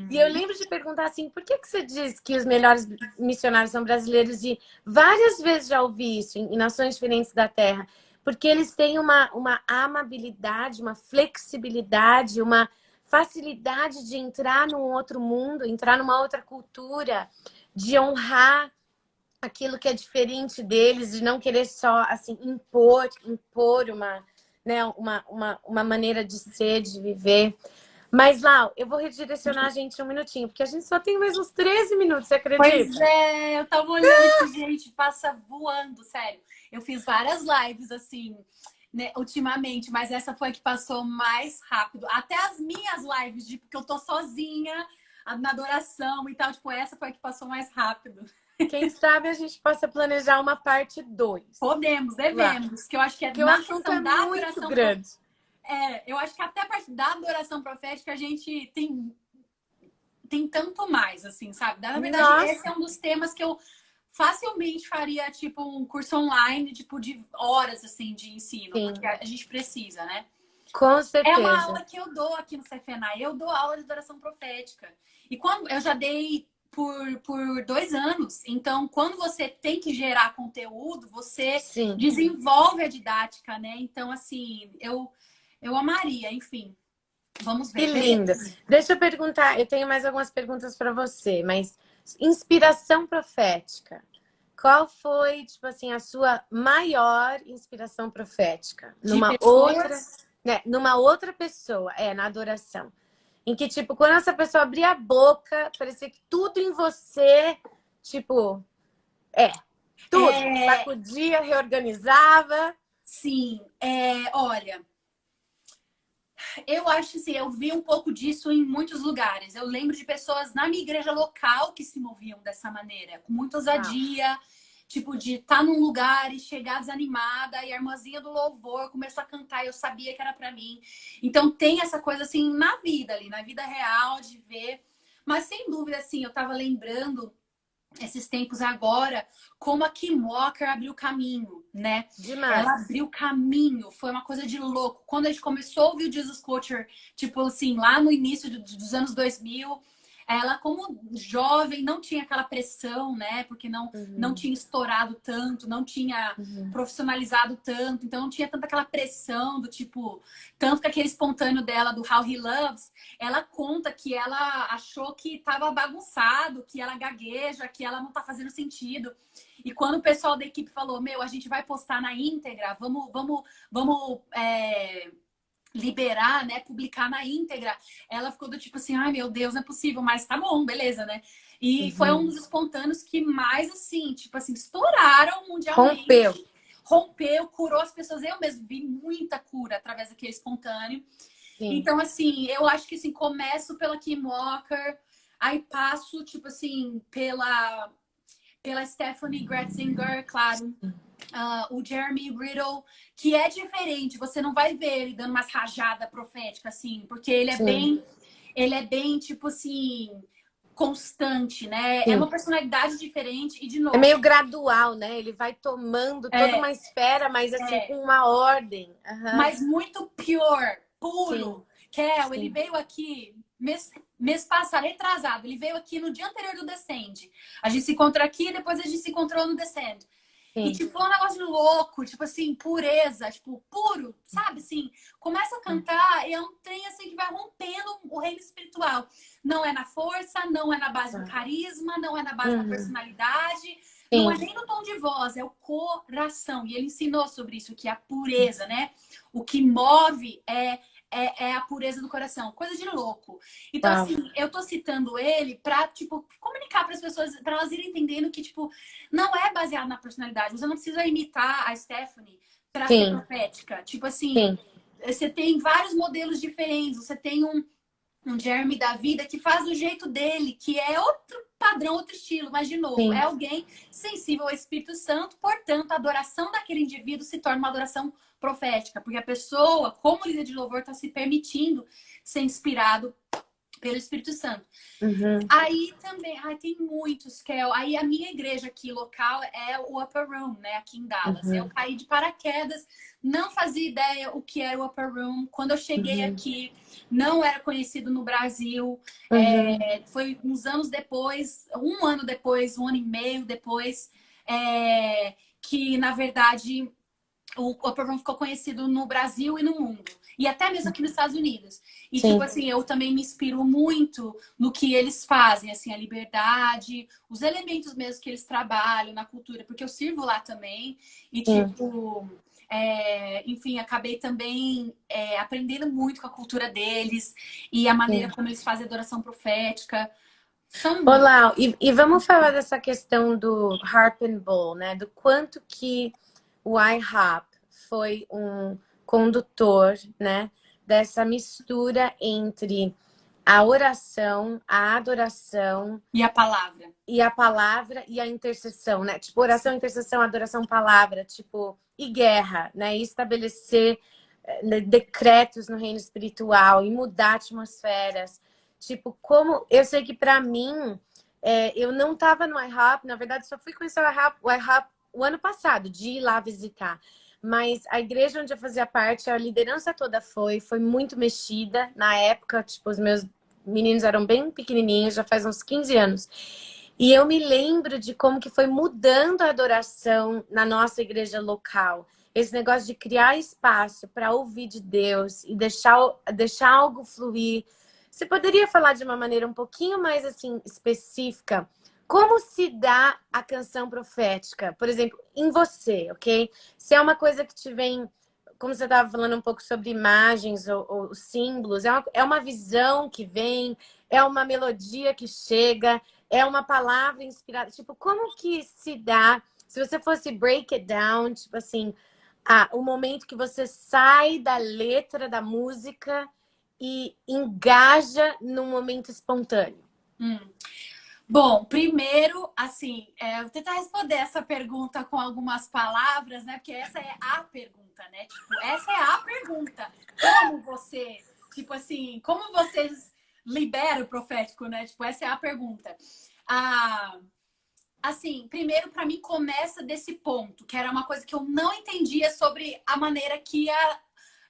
S1: E eu lembro de perguntar assim, por que você diz que os melhores missionários são brasileiros? E várias vezes já ouvi isso em nações diferentes da Terra. Porque eles têm uma amabilidade, uma flexibilidade, uma facilidade de entrar num outro mundo, entrar numa outra cultura, de honrar aquilo que é diferente deles, de não querer só assim impor uma, né, uma maneira de ser, de viver. Mas, Lau, eu vou redirecionar a gente um minutinho, porque a gente só tem mais uns 13 minutos, você acredita?
S3: Pois é, eu tava olhando que, gente, passa voando, sério. Eu fiz várias lives, assim, né, ultimamente, mas essa foi a que passou mais rápido. Até as minhas lives, porque eu tô sozinha na adoração e tal, tipo, essa foi a que passou mais rápido.
S1: Quem sabe a gente possa planejar uma parte 2.
S3: Podemos, devemos, que eu acho que é
S1: porque o assunto é
S3: da
S1: muito
S3: adoração
S1: grande.
S3: eu acho que até a parte da adoração profética a gente tem tanto mais, assim, sabe? Na verdade,
S1: Nossa.
S3: Esse é um dos temas que eu facilmente faria, tipo, um curso online, tipo, de horas, assim, de ensino.
S1: Sim.
S3: Porque a gente precisa, né?
S1: Com certeza.
S3: É uma aula que eu dou aqui no CFNA. Eu dou aula de adoração profética. E quando eu já dei por 2 anos. Então, quando você tem que gerar conteúdo, você desenvolve a didática, né? Então, assim, eu amaria, enfim. Vamos ver.
S1: Que lindo. Deixa eu perguntar, eu tenho mais algumas perguntas para você, mas inspiração profética. Qual foi, tipo assim, a sua maior inspiração profética? Numa outra pessoa, na adoração. Em que, tipo, quando essa pessoa abria a boca, parecia que tudo em você, tipo, tudo. Sacudia, reorganizava.
S3: Sim, olha, eu acho assim, eu vi um pouco disso em muitos lugares. Eu lembro de pessoas na minha igreja local que se moviam dessa maneira, com muita ousadia. Tipo, de estar num lugar e chegar desanimada e a irmãzinha do louvor começou a cantar e eu sabia que era pra mim. Então tem essa coisa assim na vida ali, na vida real, de ver. Mas sem dúvida, assim, eu tava lembrando esses tempos agora, como a Kim Walker abriu caminho, né?
S1: Demais.
S3: Ela abriu caminho, foi uma coisa de louco. Quando a gente começou a ouvir o Jesus Culture, tipo assim, lá no início dos anos 2000... ela, como jovem, não tinha aquela pressão, né? Porque não tinha estourado tanto, não tinha profissionalizado tanto, então não tinha tanta aquela pressão do tipo. Tanto que aquele espontâneo dela, do How He Loves, ela conta que ela achou que tava bagunçado, que ela gagueja, que ela não tá fazendo sentido. E quando o pessoal da equipe falou, meu, a gente vai postar na íntegra, vamos liberar, né, publicar na íntegra, ela ficou do tipo assim, ai meu Deus, não é possível, mas tá bom, beleza, né? E foi um dos espontâneos que mais, assim, tipo assim, estouraram mundialmente. Rompeu, curou as pessoas. Eu mesmo vi muita cura através daquele espontâneo.
S1: Sim.
S3: Então, assim, eu acho que assim, começo pela Kim Walker, aí passo, tipo assim, pela Stephanie Gretzinger, claro. O Jeremy Riddle, que é diferente, você não vai ver ele dando umas rajadas proféticas, assim, porque ele é bem, tipo assim, constante, né?
S1: Sim.
S3: É uma personalidade diferente e, de novo...
S1: É meio gradual, né? Ele vai tomando toda uma esfera, mas assim, com uma ordem.
S3: Mas muito pure, puro.
S1: Sim.
S3: Kel, ele veio aqui mês passado, retrasado. Ele veio aqui no dia anterior do Descend. A gente se encontrou aqui e depois a gente se encontrou no Descend. E, tipo, foi um negócio louco, tipo assim, pureza, tipo, puro, sabe, assim, começa a cantar e é um trem, assim, que vai rompendo o reino espiritual. Não é na força, não é na base do carisma, não é na base da personalidade, não é nem no tom de voz, é o coração. E ele ensinou sobre isso, que é a pureza, né? O que move é a pureza do coração. Coisa de louco. Então, assim, eu tô citando ele pra, tipo, comunicar para as pessoas, para elas irem entendendo que, tipo, não é baseado na personalidade. Você não precisa imitar a Stephanie pra ser profética. Tipo assim, você tem vários modelos diferentes. Você tem um Jeremy da vida que faz do jeito dele, que é outro padrão, outro estilo. Mas, de novo, é alguém sensível ao Espírito Santo. Portanto, a adoração daquele indivíduo se torna uma adoração profética. Porque a pessoa, como líder de louvor, está se permitindo ser inspirado pelo Espírito Santo. Aí também, tem muitos, Kel. Aí a minha igreja aqui, local, é o Upper Room, né? Aqui em Dallas. Eu caí de paraquedas, não fazia ideia o que era o Upper Room. Quando eu cheguei aqui, não era conhecido no Brasil. Foi uns anos depois, um ano depois, um ano e meio depois, que, na verdade, o Upper Room ficou conhecido no Brasil e no mundo. E até mesmo aqui nos Estados Unidos. E, tipo assim, eu também me inspiro muito no que eles fazem, assim, a liberdade, os elementos mesmo que eles trabalham na cultura, porque eu sirvo lá também. E, tipo, enfim, acabei também aprendendo muito com a cultura deles e a maneira como eles fazem adoração profética.
S1: Olá, e vamos falar dessa questão do Harp and Bowl, né? Do quanto que o IHOP foi um condutor, né, dessa mistura entre a oração, a adoração
S3: e a palavra
S1: e a intercessão, né? Tipo, oração, intercessão, adoração, palavra, tipo, e guerra, né? E estabelecer decretos no reino espiritual e mudar atmosferas. Tipo, como eu sei que para mim, eu não tava no IHOP, na verdade, só fui conhecer o IHOP o ano passado, de ir lá visitar. Mas a igreja onde eu fazia parte, a liderança toda foi muito mexida. Na época, tipo, os meus meninos eram bem pequenininhos, já faz uns 15 anos. E eu me lembro de como que foi mudando a adoração na nossa igreja local. Esse negócio de criar espaço para ouvir de Deus e deixar algo fluir. Você poderia falar de uma maneira um pouquinho mais assim específica? Como se dá a canção profética, por exemplo, em você, ok? Se é uma coisa que te vem, como você estava falando um pouco sobre imagens ou símbolos, é uma visão que vem, é uma melodia que chega, é uma palavra inspirada. Tipo, como que se dá, se você fosse break it down, tipo assim, o momento que você sai da letra da música e engaja num momento espontâneo?
S3: Bom, primeiro, assim, vou tentar responder essa pergunta com algumas palavras, né? Porque essa é a pergunta, né? Tipo, essa é a pergunta. Como você, tipo assim, como vocês liberam o profético, né? Tipo, essa é a pergunta. Assim, primeiro, para mim, começa desse ponto, que era uma coisa que eu não entendia sobre a maneira que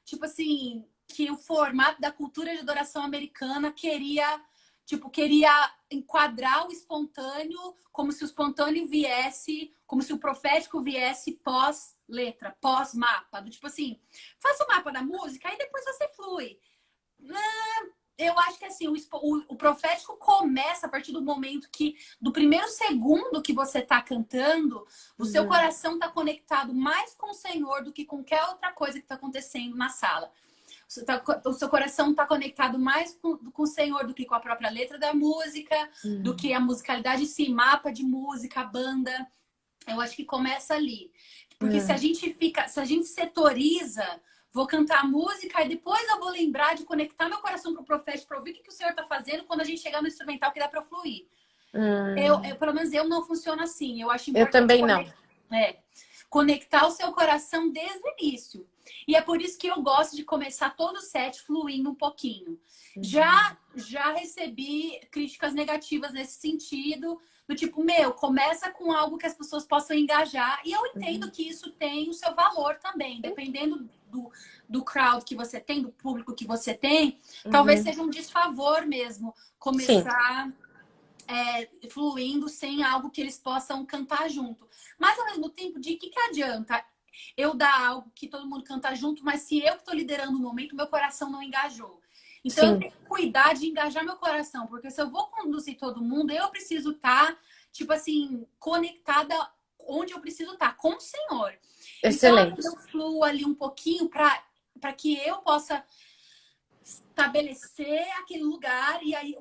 S3: tipo assim, que o formato da cultura de adoração americana queria, tipo, queria enquadrar o espontâneo como se o espontâneo viesse, como se o profético viesse pós-letra, pós-mapa. Do tipo assim, faça o mapa da música e depois você flui. Eu acho que assim, o profético começa a partir do momento que, do primeiro segundo que você tá cantando, o seu coração tá conectado mais com o Senhor do que com qualquer outra coisa que tá acontecendo na sala. O seu coração tá conectado mais com o Senhor do que com a própria letra da música, do que a musicalidade em si, mapa de música, banda. Eu acho que começa ali. Porque se a gente setoriza, vou cantar a música e depois eu vou lembrar de conectar meu coração com o profético para ouvir o que o Senhor está fazendo quando a gente chegar no instrumental que dá para fluir. Pelo menos eu não funciono assim. Eu acho importante
S1: Eu também não.
S3: conectar o seu coração desde o início. E é por isso que eu gosto de começar todo o set fluindo um pouquinho. Já recebi críticas negativas nesse sentido, do tipo, começa com algo que as pessoas possam engajar. E eu entendo que isso tem o seu valor também, dependendo do crowd que você tem, do público que você tem, talvez seja um desfavor mesmo começar fluindo sem algo que eles possam cantar junto. Mas ao mesmo tempo, de que adianta eu dar algo que todo mundo canta junto, mas se eu que estou liderando o momento, meu coração não engajou. Então eu tenho que cuidar de engajar meu coração, porque se eu vou conduzir todo mundo, eu preciso estar, tipo assim, conectada onde eu preciso estar, com o Senhor.
S1: Excelente.
S3: Então eu fluo ali um pouquinho para que eu possa estabelecer aquele lugar e aí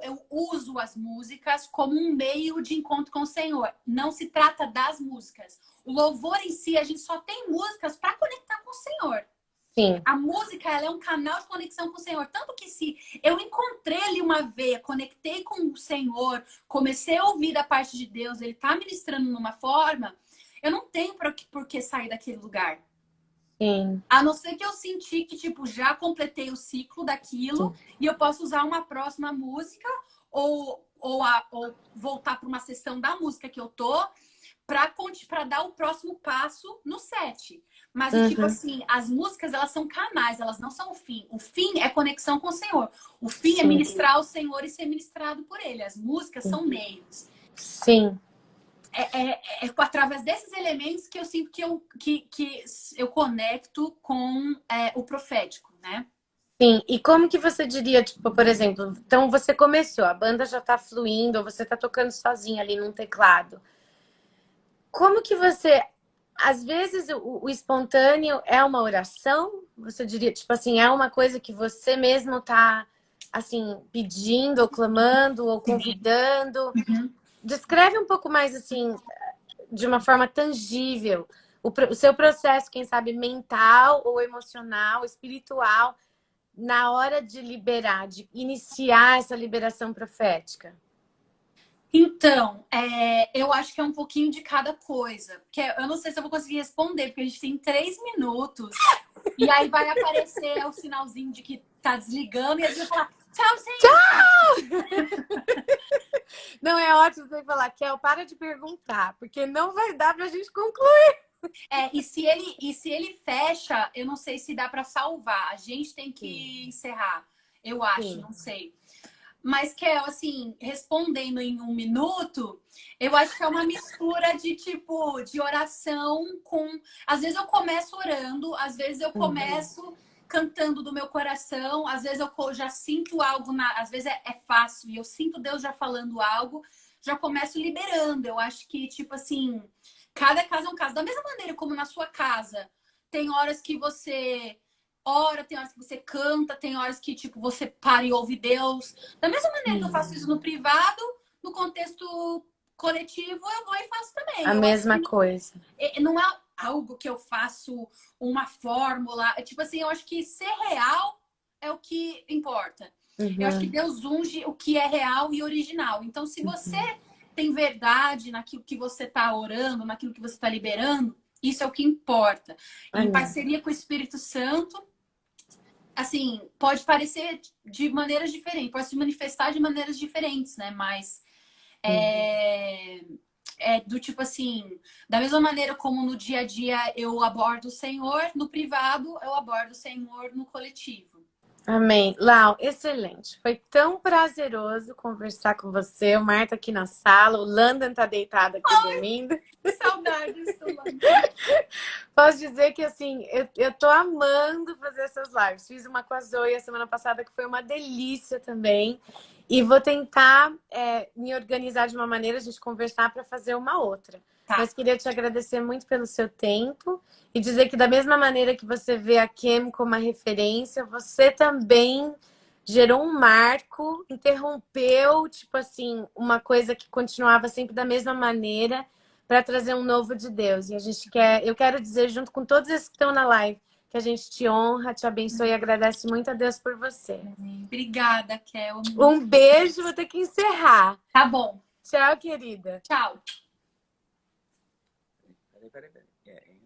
S3: eu uso as músicas como um meio de encontro com o Senhor. Não se trata das músicas. O louvor em si, a gente só tem músicas para conectar com o Senhor.
S1: Sim.
S3: A música, ela é um canal de conexão com o Senhor. Tanto que se eu encontrei ali uma veia, conectei com o Senhor, comecei a ouvir da parte de Deus, ele tá ministrando numa forma, eu não tenho por que sair daquele lugar.
S1: Sim.
S3: A não ser que eu senti que, tipo, já completei o ciclo daquilo e eu posso usar uma próxima música ou voltar para uma sessão da música que eu tô para dar o próximo passo no set. Mas, tipo assim, as músicas, elas são canais, elas não são o fim. O fim é conexão com o Senhor. O fim é ministrar o Senhor e ser ministrado por Ele. As músicas são meios.
S1: Sim.
S3: É através desses elementos que eu sinto que eu conecto com o profético, né?
S1: Sim, e como que você diria, tipo, por exemplo, então você começou, a banda já tá fluindo, ou você tá tocando sozinha ali num teclado. Como que você, às vezes o espontâneo é uma oração? Você diria, tipo assim, é uma coisa que você mesmo tá, assim, pedindo, ou clamando, ou convidando? Descreve um pouco mais, assim, de uma forma tangível, o seu processo, quem sabe, mental ou emocional, espiritual, na hora de liberar, de iniciar essa liberação profética.
S3: Então, eu acho que é um pouquinho de cada coisa. Porque eu não sei se eu vou conseguir responder, porque a gente tem 3 minutos. E aí vai aparecer o sinalzinho de que tá desligando e a gente vai falar, tchau, gente!
S1: Tchau! Não, é ótimo você falar, Kel, para de perguntar, porque não vai dar pra gente concluir.
S3: E se ele fecha, eu não sei se dá para salvar. A gente tem que encerrar, eu acho, não sei. Mas, Kel, assim, respondendo em 1 minuto, eu acho que é uma mistura de tipo de oração com. Às vezes eu começo orando, às vezes eu começo cantando do meu coração, às vezes eu já sinto algo, às vezes é fácil e eu sinto Deus já falando algo, já começo liberando. Eu acho que, tipo assim, cada caso é um caso. Da mesma maneira como na sua casa, tem horas que você ora, tem horas que você canta, tem horas que, tipo, você para e ouve Deus. Da mesma maneira que eu faço isso no privado, no contexto coletivo, eu vou e faço também.
S1: A mesma coisa.
S3: Não é algo que eu faço uma fórmula. Tipo assim, eu acho que ser real é o que importa. Eu acho que Deus unge o que é real e original. Então, se você tem verdade naquilo que você está orando, naquilo que você está liberando, isso é o que importa. Em parceria com o Espírito Santo, assim, pode parecer de maneiras diferentes, pode se manifestar de maneiras diferentes, né? Mas do tipo assim, da mesma maneira como no dia a dia eu abordo o Senhor, no privado eu abordo o Senhor no coletivo.
S1: Amém. Lau, excelente. Foi tão prazeroso conversar com você. O Mar tá aqui na sala, o Landon tá deitado aqui dormindo.
S3: Saudades do Londres.
S1: Posso dizer que, assim, eu tô amando fazer essas lives. Fiz uma com a Zoe a semana passada, que foi uma delícia também. E vou tentar me organizar de uma maneira, a gente conversar para fazer uma outra.
S3: Tá.
S1: Mas queria te agradecer muito pelo seu tempo e dizer que da mesma maneira que você vê a Kim como uma referência, você também gerou um marco, interrompeu, tipo assim, uma coisa que continuava sempre da mesma maneira para trazer um novo de Deus. E eu quero dizer, junto com todos esses que estão na live, que a gente te honra, te abençoe e agradece muito a Deus por você.
S3: Obrigada, Kel.
S1: Um beijo, vou ter que encerrar.
S3: Tá bom.
S1: Tchau, querida.
S3: Tchau.
S2: Peraí.